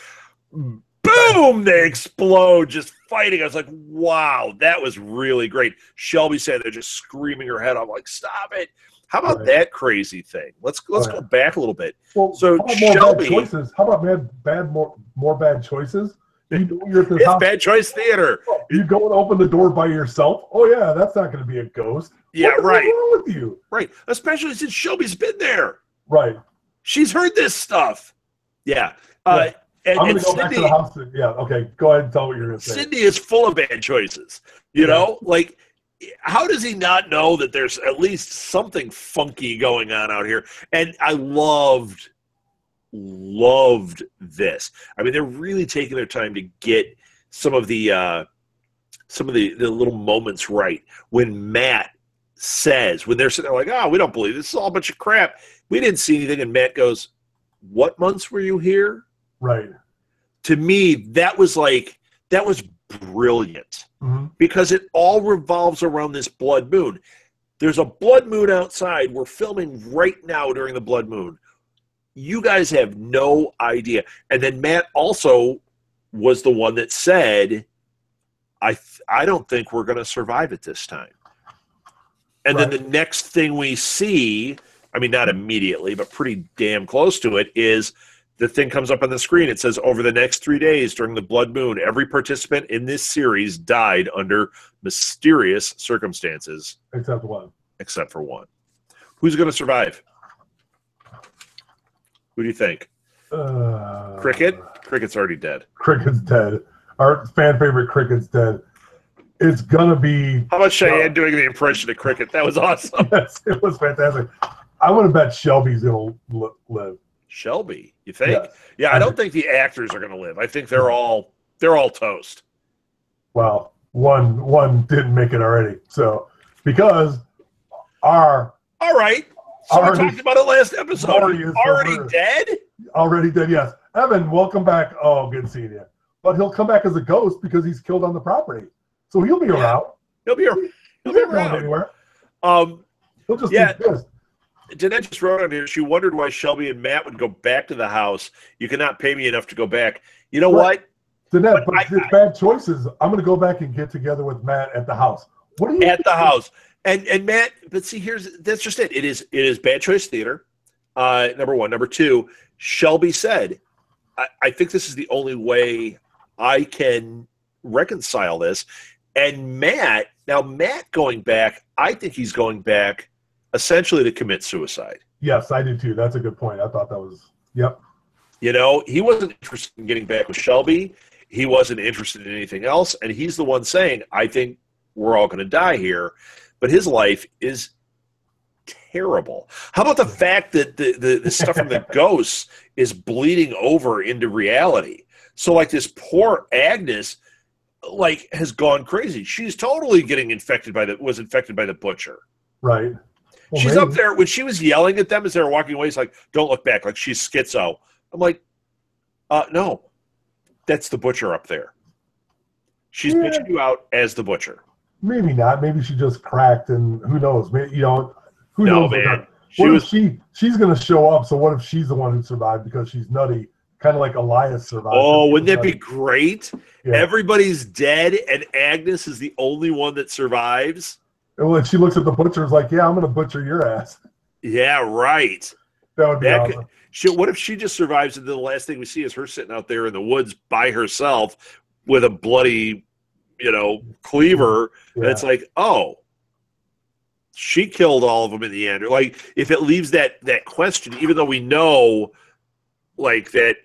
boom, they explode, just fighting. I was like, wow, that was really great. Shelby said they're just screaming her head off. I'm like, stop it. How about that crazy thing? Let's go back a little bit. Well, so Shelby, how about more bad choices? It's bad choice theater. You go and open the door by yourself. Oh yeah, that's not going to be a ghost. Yeah, right. What's wrong with you? Right, especially since Shelby's been there. Right. She's heard this stuff. Yeah. I'm going to go back to the house. Yeah, okay. Go ahead and tell what you're going to say. Sydney is full of bad choices. You know? How does he not know that there's at least something funky going on out here? And I loved this. I mean, they're really taking their time to get some of the little moments right. When Matt says, when they're sitting there like, we don't believe this is all a bunch of crap. We didn't see anything. And Matt goes, what months were you here? Right. To me, that was brilliant because it all revolves around this blood moon. There's a blood moon outside. We're filming right now during the blood moon. You guys have no idea. And then Matt also was the one that said, I don't think we're going to survive it this time. And then the next thing we see, I mean, not immediately, but pretty damn close to it, is the thing comes up on the screen. It says, over the next 3 days during the blood moon, every participant in this series died under mysterious circumstances. Except for one. Who's going to survive? Who do you think? Cricket? Cricket's already dead. Cricket's dead. Our fan favorite Cricket's dead. It's going to be... How about Cheyenne doing the impression of Cricket? That was awesome. Yes, it was fantastic. I want to bet Shelby's going to live. Shelby, you think? Yes. Yeah, I don't think the actors are going to live. I think they're all toast. Well, one didn't make it already. So, because all right. So we talked about it last episode. Already dead? Already dead, yes. Evan, welcome back. Oh, good seeing you. But he'll come back as a ghost because he's killed on the property. So he'll be around. He'll be around. Anywhere. He'll just exist. Danette just wrote on here, she wondered why Shelby and Matt would go back to the house. You cannot pay me enough to go back. You know what? Danette, but it's bad choices. I'm going to go back and get together with Matt at the house. What do you at the house. And Matt, but see, that's just it. It is bad choice theater. Number one. Number two, Shelby said, I think this is the only way I can reconcile this. And Matt going back, I think he's going back essentially to commit suicide. Yes, I do too. That's a good point. I thought that was, yep. You know, he wasn't interested in getting back with Shelby. He wasn't interested in anything else. And he's the one saying, I think we're all going to die here. But his life is terrible. How about the fact that the stuff from the ghosts is bleeding over into reality? So, like, this poor Agnes, like, has gone crazy. She's totally getting infected by the butcher. Right. Well, she's up there when she was yelling at them as they were walking away. It's like, don't look back. Like, she's schizo. I'm like, no, that's the butcher up there. She's bitching you out as the butcher. Maybe not. Maybe she just cracked, and who knows? Maybe, who knows? Man. If she's going to show up? So what if she's the one who survived because she's nutty? Kind of like Elias survived. Oh, wouldn't that be great? Yeah. Everybody's dead, and Agnes is the only one that survives. And when she looks at the butcher, it's like, yeah, I'm going to butcher your ass. Yeah, right. That would be awesome. What if she just survives, and then the last thing we see is her sitting out there in the woods by herself with a bloody, cleaver. Yeah. And it's like, oh, she killed all of them in the end. Or like, if it leaves that question, even though we know, like, that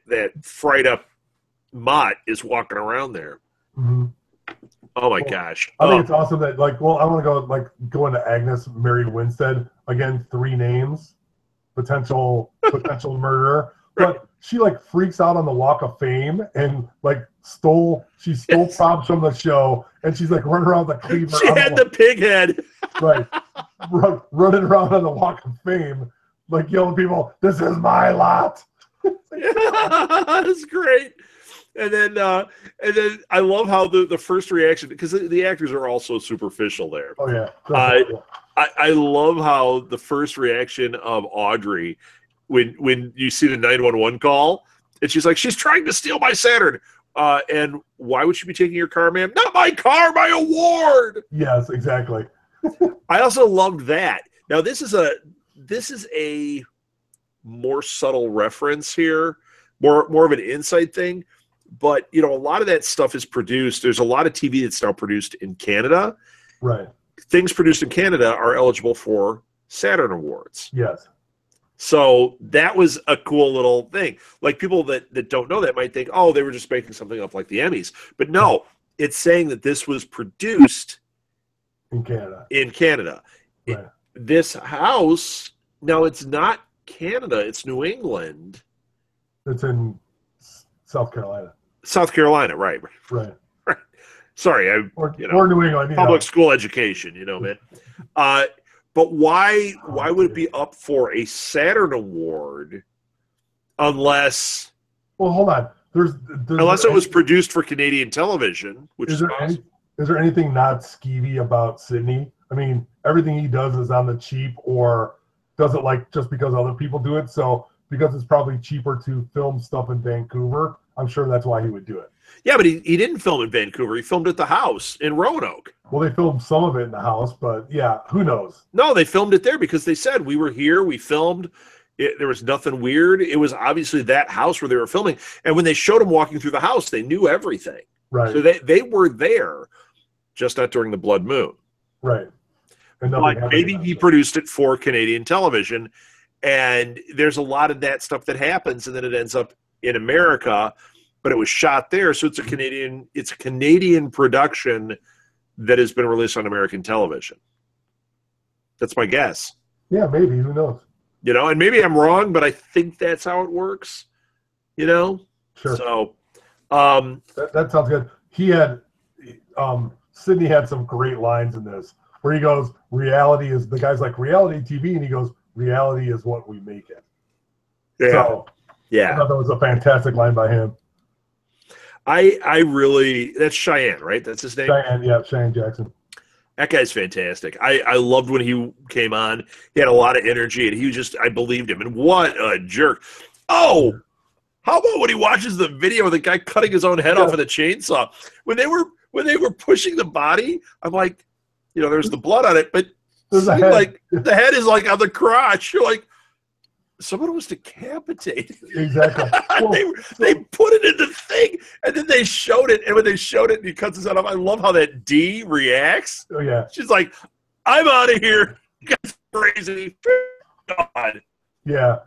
fried up Mott is walking around there. Mm-hmm. Oh my gosh! I think it's awesome that, I want to go into Agnes Mary Winstead again. 3 names, potential murderer, but she freaks out on the Walk of Fame and stole props from the show, and she's running around with the cleaver. She had the pig head, right? Running around on the Walk of Fame, yelling people, "This is my lot." That's great. And then I love how the first reaction, because the actors are all so superficial there. Oh yeah. I love how the first reaction of Audrey when you see the 911 call, and she's like, she's trying to steal my Saturn. And why would she be taking your car, ma'am? Not my car, my award. Yes, exactly. I also loved that. Now this is a more subtle reference here, more of an inside thing. But, a lot of that stuff is produced. There's a lot of TV that's now produced in Canada. Right. Things produced in Canada are eligible for Saturn Awards. Yes. So that was a cool little thing. Like, people that don't know that might think, oh, they were just making something up like the Emmys. But no, it's saying that this was produced in Canada. Right. This house, now it's not Canada, it's New England. It's in South Carolina. South Carolina, right. Right. Sorry, or New England. Public school education, man. But why would it be up for a Saturn Award unless? Well, hold on. Unless it was produced for Canadian television, which is there anything not skeevy about Sidney? I mean, everything he does is on the cheap, or does it just because other people do it? So because it's probably cheaper to film stuff in Vancouver, I'm sure that's why he would do it. Yeah, but he didn't film in Vancouver. He filmed at the house in Roanoke. Well, they filmed some of it in the house, but yeah, who knows? No, they filmed it there because they said, we were here, we filmed. There was nothing weird. It was obviously that house where they were filming. And when they showed him walking through the house, they knew everything. Right. So they were there, just not during the blood moon. Right. But maybe he produced it for Canadian television. And there's a lot of that stuff that happens, and then it ends up in America, but it was shot there, so it's a Canadian production that has been released on American television. That's my guess. Yeah, maybe. Who knows? And maybe I'm wrong, but I think that's how it works. Sure. So that sounds good. Sidney had some great lines in this where he goes, the guy's like, reality TV, and he goes, reality is what we make it. Yeah. So, yeah. I thought that was a fantastic line by him. I really, that's Cheyenne, right? That's his name? Cheyenne Jackson. That guy's fantastic. I loved when he came on. He had a lot of energy, and I believed him. And what a jerk. Oh, how about when he watches the video of the guy cutting his own head off with a chainsaw? When they were pushing the body, I'm like, you know, there's the blood on it, but There's a see, head. like the head is like on the crotch. You're like, someone was decapitated. Exactly. Well, they put it in the thing, and then they showed it. And when they showed it, and he cuts his head off. I love how that D reacts. oh yeah, She's like, "I'm out of here. You guys are crazy." God. yeah.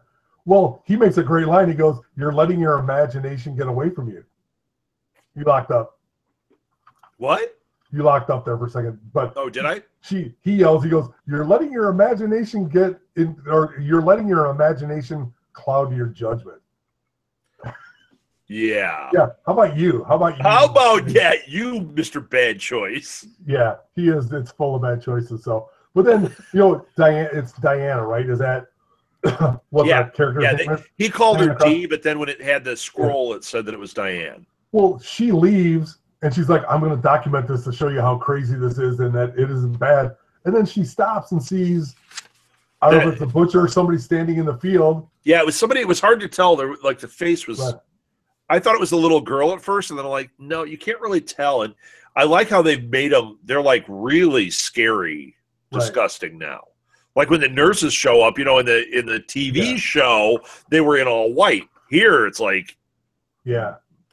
Well, he makes a great line. He goes, "You're letting your imagination get away from you." You locked up. What? You locked up there for a second. But Oh, did I? he yells. He goes, "You're letting your imagination get in, or you're letting your imagination cloud your judgment." Yeah. Yeah. How about you? How about you, Mr. Bad Choice? Yeah, he is. It's full of bad choices. So, but then Diane. It's Diana, right? Is that what that character's name is? He called her Diana. D, but then when it had the scroll, it said that it was Diane. Well, she leaves and she's like, "I'm going to document this to show you how crazy this is and that it isn't bad." And then she stops and sees, I don't know if it's a butcher or somebody standing in the field. Yeah, it was somebody. It was hard to tell. There, like the face was. Right. I thought it was a little girl at first, and then I'm like, no, you can't really tell. And I like how they've made them. They're like really scary, disgusting now. Like when the nurses show up, in the TV show, they were in all white. Here, it's like,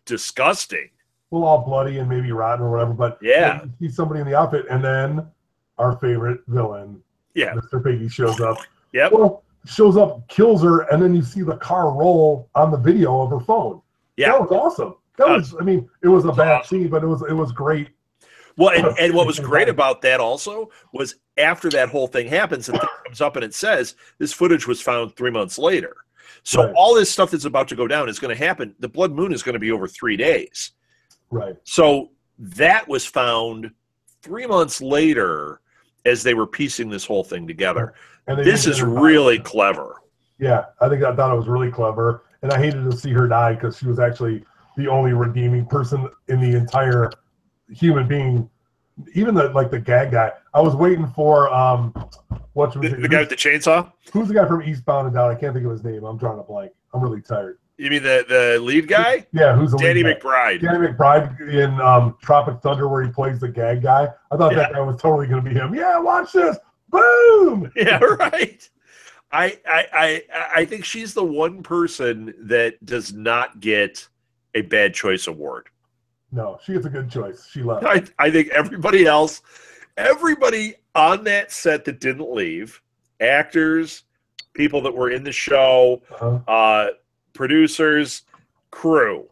disgusting. Well, all bloody and maybe rotten or whatever. But yeah, you see somebody in the outfit, and then our favorite villain, Mr. Piggy, shows up. Yep. Well, shows up, kills her, and then you see the car roll on the video of her phone. Yeah, that was awesome. That was, I mean, it was a bad scene, but it was great. Well, and what was great about that also was after that whole thing happens, the thing comes up and it says this footage was found 3 months later. So all this stuff that's about to go down is going to happen. The blood moon is going to be over 3 days. Right. So that was found 3 months later as they were piecing this whole thing together. And this is really clever. Yeah, I thought it was really clever. And I hated to see her die because she was actually the only redeeming person in the entire human being. Even the gag guy. I was waiting for the guy with the chainsaw. Who's the guy from Eastbound and Down? I can't think of his name. I'm drawing a blank. I'm really tired. You mean the lead guy? Yeah, who's the Danny lead McBride? Danny McBride in Tropic Thunder, where he plays the gag guy. I thought that guy was totally going to be him. Yeah, watch this. Boom. Yeah, right. I think she's the one person that does not get a bad choice award. No, she gets a good choice. She left. I think everybody else, everybody on that set that didn't leave, actors, people that were in the show, producers, crew.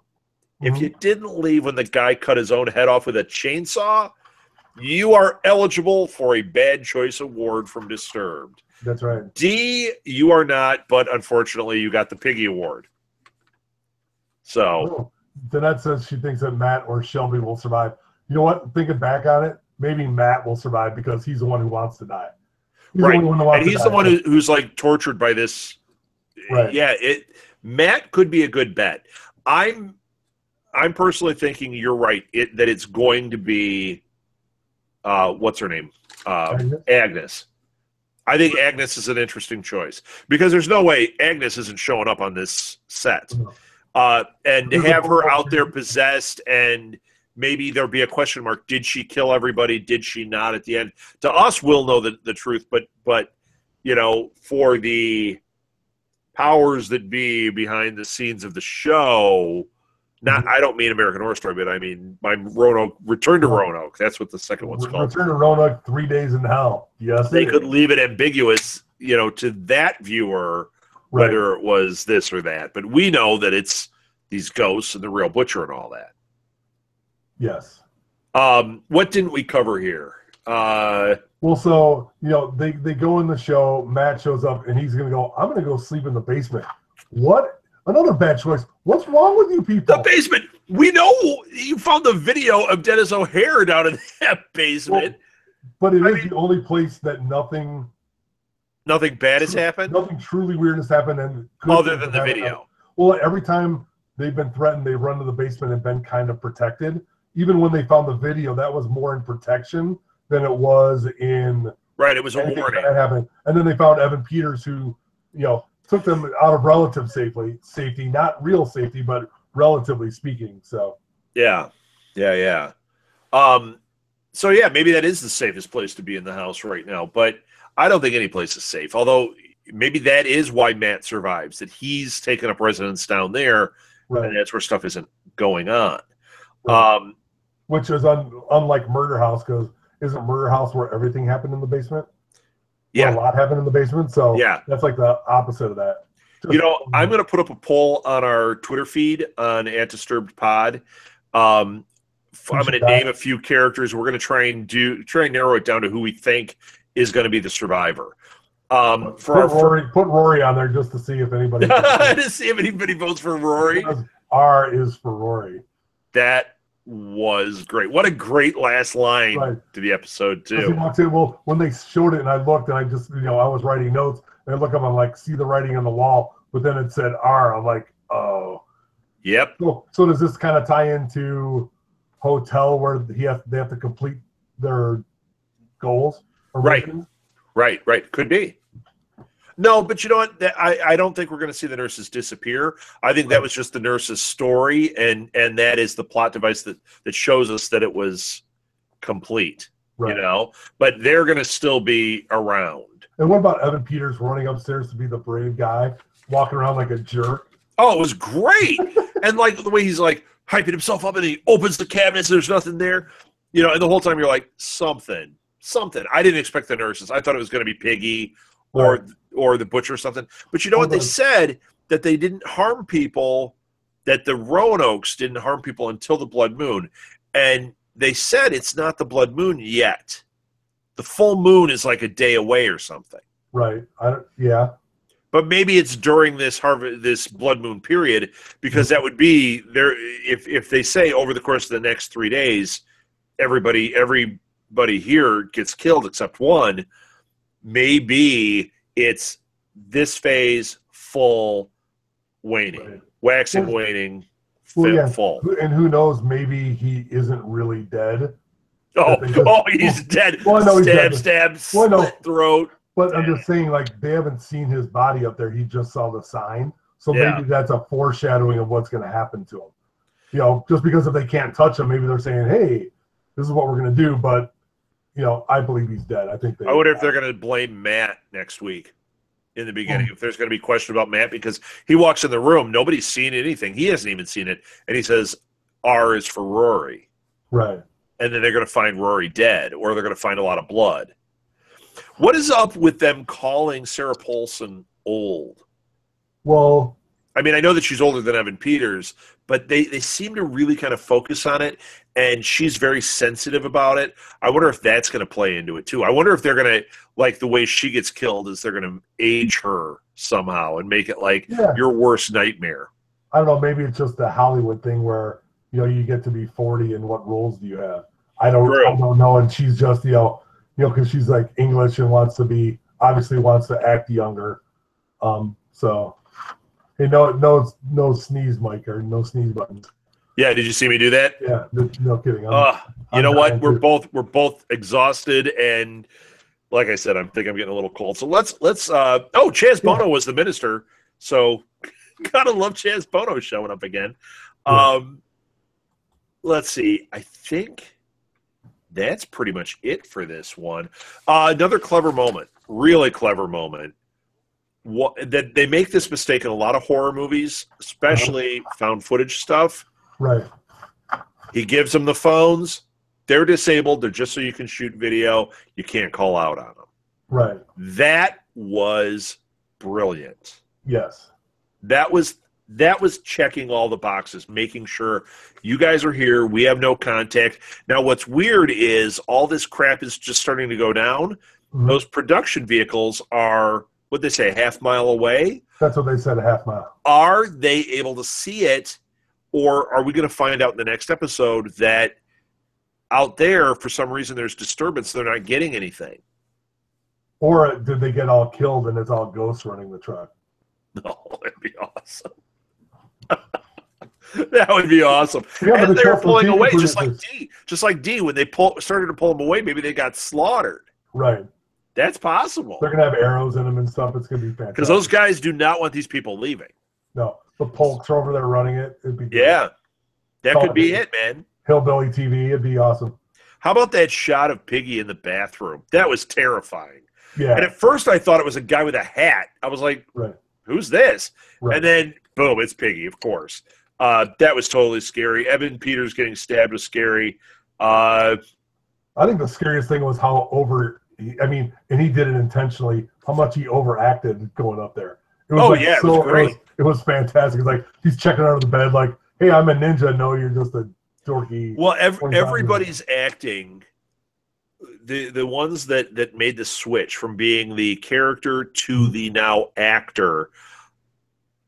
If you didn't leave when the guy cut his own head off with a chainsaw, you are eligible for a bad choice award from Disturbed. That's right. D, you are not, but unfortunately, you got the Piggy Award. So, Danette says she thinks that Matt or Shelby will survive. You know what? Thinking back on it, maybe Matt will survive because he's the one who wants to die. He's right, the one who wants and he's the one who's like tortured by this. Right. Yeah, Matt could be a good bet. I'm personally thinking you're right. That it's going to be, what's her name? Agnes. I think Agnes is an interesting choice because there's no way Agnes isn't showing up on this set. And to have her out there possessed and maybe there'll be a question mark. Did she kill everybody? Did she not at the end? To us, we'll know the truth. But for the powers that be behind the scenes of the show, I don't mean American Horror Story, but I mean Return to Roanoke. That's what the second one's called. Return to Roanoke, 3 Days in Hell. Yes, they could leave it ambiguous, to that viewer, whether it was this or that. But we know that it's these ghosts and the real butcher and all that. Yes. What didn't we cover here? Well, so they go in the show. Matt shows up and he's gonna go. I'm gonna go sleep in the basement. What? Another bad choice. What's wrong with you people? The basement. We know you found the video of Dennis O'Hare down in that basement. But it is the only place that nothing bad has happened? Nothing truly weird has happened. And other than the video. Well, every time they've been threatened, they've run to the basement and been kind of protected. Even when they found the video, that was more in protection than it was in... Right, it was a warning. That happened. And then they found Evan Peters who, took them out of relative safety, not real safety, but relatively speaking. So yeah. So yeah, maybe that is the safest place to be in the house right now. But I don't think any place is safe. Although maybe that is why Matt survives, that he's taken up residence down there, Right. and that's where stuff isn't going on. Right. Which is unlike Murder House, because isn't Murder House where everything happened in the basement? Yeah. Where a lot happened in the basement. So yeah, that's like the opposite of that. You know, I'm going to put up a poll on our Twitter feed on @DisturbedPod. I'm going to name a few characters. We're going to try and narrow it down to who we think is going to be the survivor. Put Rory on there just to see if anybody votes for Rory. Because R is for Rory. That was great. What a great last line to the episode too. He walks in. Well, when they showed it, and I looked, and I just I was writing notes, and I look up, I'm like, see the writing on the wall, but then it said R. I'm like, oh. Yep. So does this kind of tie into Hotel where they have to complete their goals? Right. Could be. No, but you know what? I don't think we're going to see the nurses disappear. I think that was just the nurses' story, and that is the plot device that shows us that it was complete. Right. You know, but they're going to still be around. And what about Evan Peters running upstairs to be the brave guy, walking around like a jerk? Oh, it was great. And like the way he's like hyping himself up, and he opens the cabinets, and there's nothing there. You know, and the whole time you're like, something. I didn't expect the nurses. I thought it was going to be Piggy or the butcher or something. But you know what? They said that they didn't harm people, that the Roanoke's didn't harm people until the blood moon. And they said it's not the blood moon yet. The full moon is like a day away or something. Right. Yeah. But maybe it's during this blood moon period, because that would be there. If they say over the course of the next 3 days, everybody here gets killed except one, maybe it's this phase full waning, waxing, waning, full. And who knows, maybe he isn't really dead. He's dead. Well, no, stab, slit throat. But I'm just saying, like, they haven't seen his body up there. He just saw the sign. So maybe that's a foreshadowing of what's going to happen to him. You know, just because if they can't touch him, maybe they're saying, hey, this is what we're going to do. But, you know, I believe he's dead. I wonder if they're going to blame Matt next week in the beginning. If there's going to be question about Matt, because he walks in the room, nobody's seen anything. He hasn't even seen it. And he says, R is for Rory. Right. And then they're going to find Rory dead, or they're going to find a lot of blood. What is up with them calling Sarah Paulson old? Well, I mean, I know that she's older than Evan Peters, but they seem to really kind of focus on it, and she's very sensitive about it. I wonder if that's going to play into it, too. I wonder if they're going to, like the way she gets killed, is they're going to age her somehow and make it like your worst nightmare. I don't know. Maybe it's just a Hollywood thing where, you know, you get to be 40 and what roles do you have? I don't know. And she's just, because she's like English and obviously wants to act younger. So, hey, no sneeze mic or no sneeze buttons. Yeah, did you see me do that? Yeah, no kidding. You know what? We're both exhausted, and like I said, I think I'm getting a little cold. So let's. Chaz Bono was the minister, so gotta love Chaz Bono showing up again. Yeah. Let's see. I think that's pretty much it for this one. Another clever moment, really clever moment. That they make this mistake in a lot of horror movies, especially found footage stuff. Right. He gives them the phones. They're disabled. They're just so you can shoot video. You can't call out on them. Right. That was brilliant. Yes. That was checking all the boxes, making sure you guys are here. We have no contact. Now, what's weird is all this crap is just starting to go down. Mm-hmm. Those production vehicles are, what'd they say, a half mile away? That's what they said, a half mile. Are they able to see it, or are we going to find out in the next episode that out there, for some reason, there's disturbance, they're not getting anything? Or did they get all killed and it's all ghosts running the truck? No, that'd be awesome. That would be awesome. Yeah, and they were pulling away, just like D. When they started to pull them away, maybe they got slaughtered. Right. That's possible. They're going to have arrows in them and stuff. It's going to be fantastic. Because those guys do not want these people leaving. No. The Polks are over there running it. It'd be good. Yeah. That could be it, man. Hillbilly TV. It'd be awesome. How about that shot of Piggy in the bathroom? That was terrifying. Yeah. And at first I thought it was a guy with a hat. I was like, right. Who's this? Right. And then, boom, it's Piggy, of course. That was totally scary. Evan Peters getting stabbed was scary. I think the scariest thing was how and he did it intentionally, how much he overacted going up there. It was it was great. It was fantastic. It's like he's checking out of the bed like, hey, I'm a ninja. No, you're just a dorky. Well, everybody's acting. The ones that made the switch from being the character to the now actor,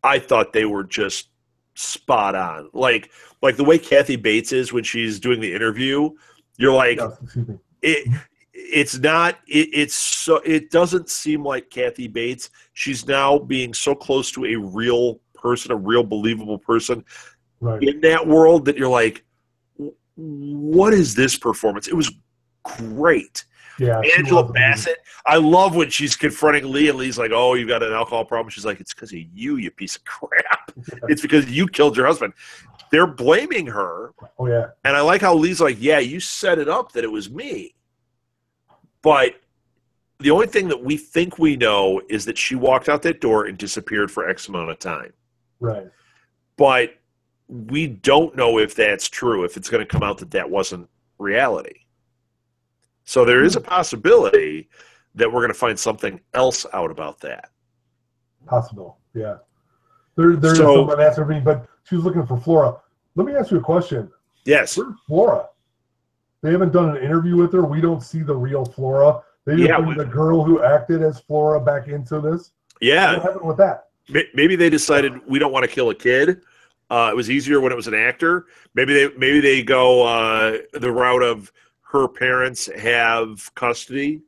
I thought they were just spot on. Like the way Kathy Bates is when she's doing the interview, you're like, it doesn't seem like Kathy Bates. She's now being so close to a real person, a real believable person in that world that you're like, what is this performance? It was great. Yeah, Angela Bassett. I love when she's confronting Lee and Lee's like, oh, you've got an alcohol problem. She's like, it's because of you piece of crap. It's because you killed your husband. They're blaming her. Oh, yeah. And I like how Lee's like, yeah, you set it up that it was me. But the only thing that we think we know is that she walked out that door and disappeared for X amount of time. Right. But we don't know if that's true, if it's going to come out that wasn't reality. So there is a possibility that we're going to find something else out about that. Possible, yeah. There's someone answer me, but she was looking for Flora. Let me ask you a question. Yes. Where's Flora? They haven't done an interview with her. We don't see the real Flora. They didn't bring the girl who acted as Flora back into this. Yeah. What happened with that? Maybe they decided we don't want to kill a kid. It was easier when it was an actor. Maybe they go the route of her parents have custody.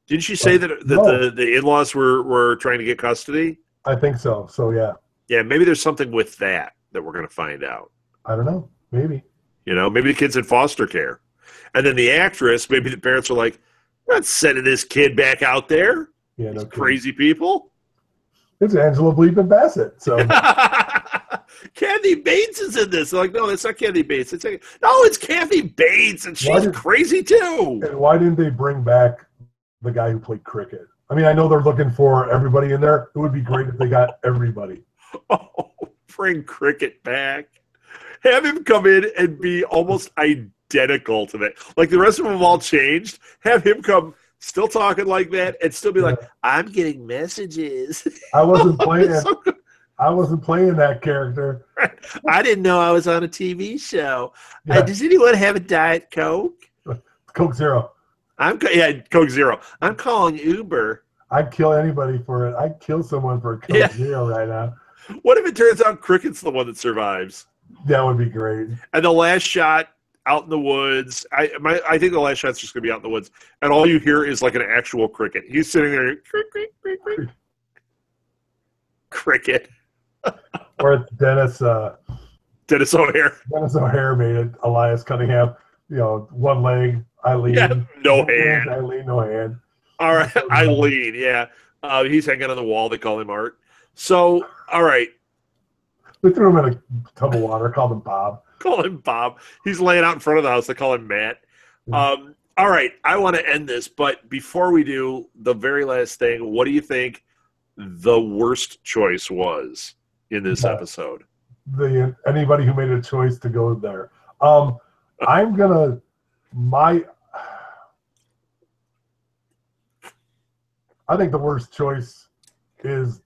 Didn't she say that the in-laws were trying to get custody? I think so. So, yeah. Yeah, maybe there's something with that we're going to find out. I don't know. Maybe. Maybe the kid's in foster care. And then the actress, maybe the parents are like, we're not sending this kid back out there. Yeah, no crazy people. It's Angela Bleepin Bassett. So Kathy Bates is in this. They're like, no, that's not Kathy Bates. It's Kathy Bates, and she's crazy too. And why didn't they bring back the guy who played cricket? I mean, I know they're looking for everybody in there. It would be great if they got everybody. Oh, bring Cricket back. Have him come in and be almost identical to that. Like the rest of them all changed. Have him come still talking like that and still be like, I'm getting messages. I wasn't playing I wasn't playing that character. I didn't know I was on a TV show. Yeah. Does anyone have a Diet Coke? Coke Zero. Coke Zero. I'm calling Uber. I'd kill anybody for it. I'd kill someone for a Coke Zero right now. What if it turns out Cricket's the one that survives? That would be great. And the last shot out in the woods, I think the last shot's just going to be out in the woods, and all you hear is like an actual cricket. He's sitting there, cricket. Or it's Dennis O'Hare. Dennis O'Hare made it. Elias Cunningham, one leg. Eileen. Yeah, no hand. Eileen, no hand. All right, Eileen, yeah. He's hanging on the wall. They call him Art. So, all right. They threw him in a tub of water, called him Bob. Call him Bob. He's laying out in front of the house. They call him Matt. All right, I want to end this, but before we do, the very last thing, what do you think the worst choice was in this episode? Anybody who made a choice to go there. I'm going to I think the worst choice is,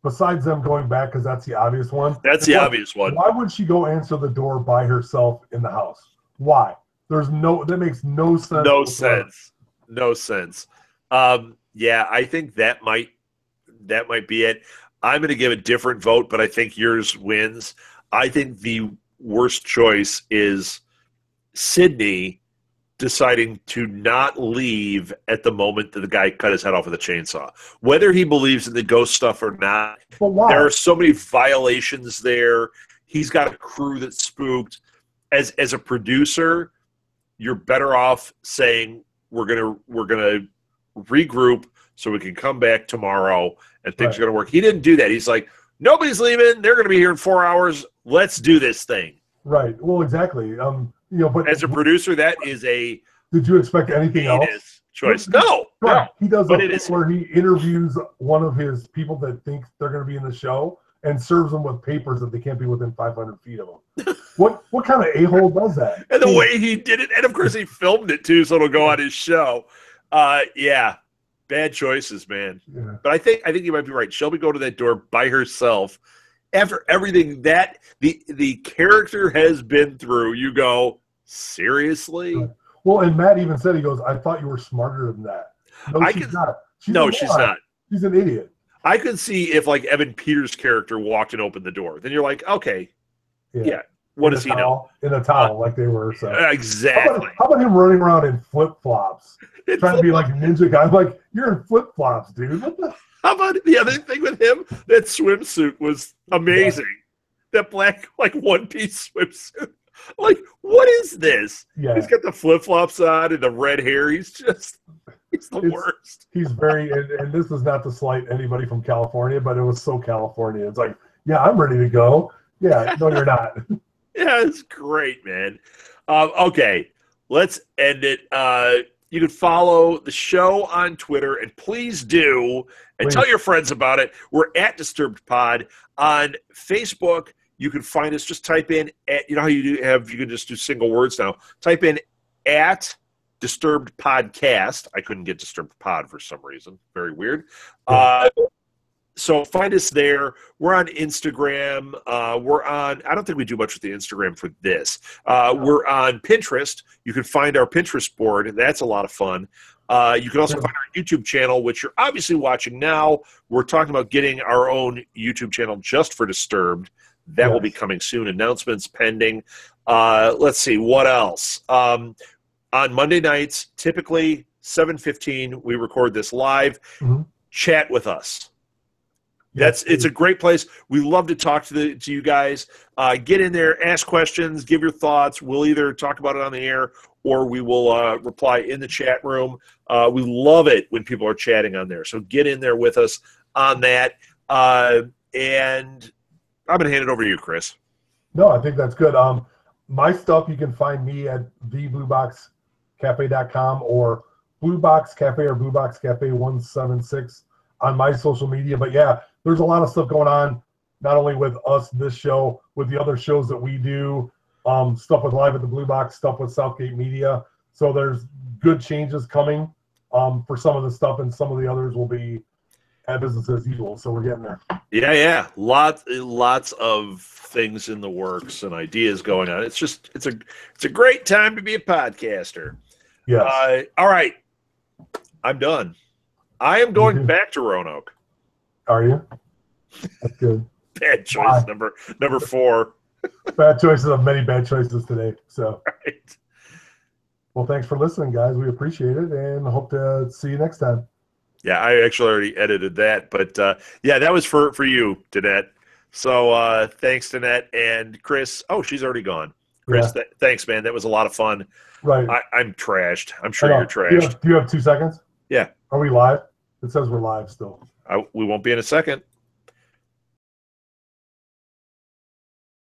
besides them going back, because that's the obvious one. That's the obvious one. Why would she go answer the door by herself in the house? Why? That makes no sense. No sense. Yeah, I think that might be it. I'm going to give a different vote, but I think yours wins. I think the worst choice is Sydney deciding to not leave at the moment that the guy cut his head off with a chainsaw. Whether he believes in the ghost stuff or not, there are so many violations there. He's got a crew that's spooked. As a producer, you're better off saying we're gonna regroup so we can come back tomorrow and things are gonna work. He didn't do that. He's like, nobody's leaving. They're gonna be here in 4 hours. Let's do this thing. Right. Well, exactly. but as a producer, that is a did you expect anything else? Choice. No. He does a thing where he interviews one of his people that think they're going to be in the show and serves them with papers that they can't be within 500 feet of them. What kind of a-hole does that? And the way he did it, and of course he filmed it too, so it'll go on his show. Yeah, bad choices, man. Yeah. But I think you might be right. Shelby go to that door by herself after everything that the character has been through. You go, seriously? Well, and Matt even said, he goes, I thought you were smarter than that. No, she's not. She's not. She's an idiot. I could see if like Evan Peters' character walked and opened the door. Then you're like, okay, yeah. What does he know? In a towel, like they were. So exactly. How about him running around in flip flops, trying to be like a ninja guy? I'm like, you're in flip flops, dude. What the? How about the other thing with him? That swimsuit was amazing. Yeah. That black like one piece swimsuit. Like, what is this? Yeah. He's got the flip flops on and the red hair. He's the worst. He's very, and this is not to slight anybody from California, but it was so California. It's like, yeah, I'm ready to go. Yeah, no, you're not. Yeah, it's great, man. Okay, let's end it. You can follow the show on Twitter, and please do, and tell your friends about it. We're at Disturbed Pod on Facebook. You can find us. Just type in at, you know how you can just do single words now. Type in at Disturbed Podcast. I couldn't get Disturbed Pod for some reason. Very weird. So find us there. We're on Instagram. We're on, I don't think we do much with the Instagram for this. We're on Pinterest. You can find our Pinterest board, and that's a lot of fun. You can also find our YouTube channel, which you're obviously watching now. We're talking about getting our own YouTube channel just for Disturbed. That will be coming soon. Announcements pending. Let's see, what else? On Monday nights, typically 7:15, we record this live. Mm-hmm. Chat with us. It's a great place. We love to talk to you guys. Get in there, ask questions, give your thoughts. We'll either talk about it on the air or we will reply in the chat room. We love it when people are chatting on there. So get in there with us on that. And I'm going to hand it over to you, Chris. No, I think that's good. My stuff, you can find me at theblueboxcafe.com or Blue Box Cafe or Blue Box Cafe 176 on my social media. But yeah, there's a lot of stuff going on, not only with us, this show, with the other shows that we do, stuff with Live at the Blue Box, stuff with Southgate Media. So there's good changes coming for some of the stuff, and some of the others will be at business as usual. So we're getting there. Yeah. Lots of things in the works and ideas going on. It's a great time to be a podcaster. Yeah. All right. I'm done. I am going back to Roanoke. Are you? That's good. Bad choice. Number 4. Bad choices of many bad choices today. So, right. Well, thanks for listening, guys. We appreciate it, and hope to see you next time. Yeah, I actually already edited that, but yeah, that was for you, Danette. So thanks, Danette, and Chris. Oh, she's already gone. Chris, thanks, man. That was a lot of fun. Right. I'm trashed. I'm sure you're trashed. Do you have 2 seconds? Yeah. Are we live? It says we're live still. We won't be in a second.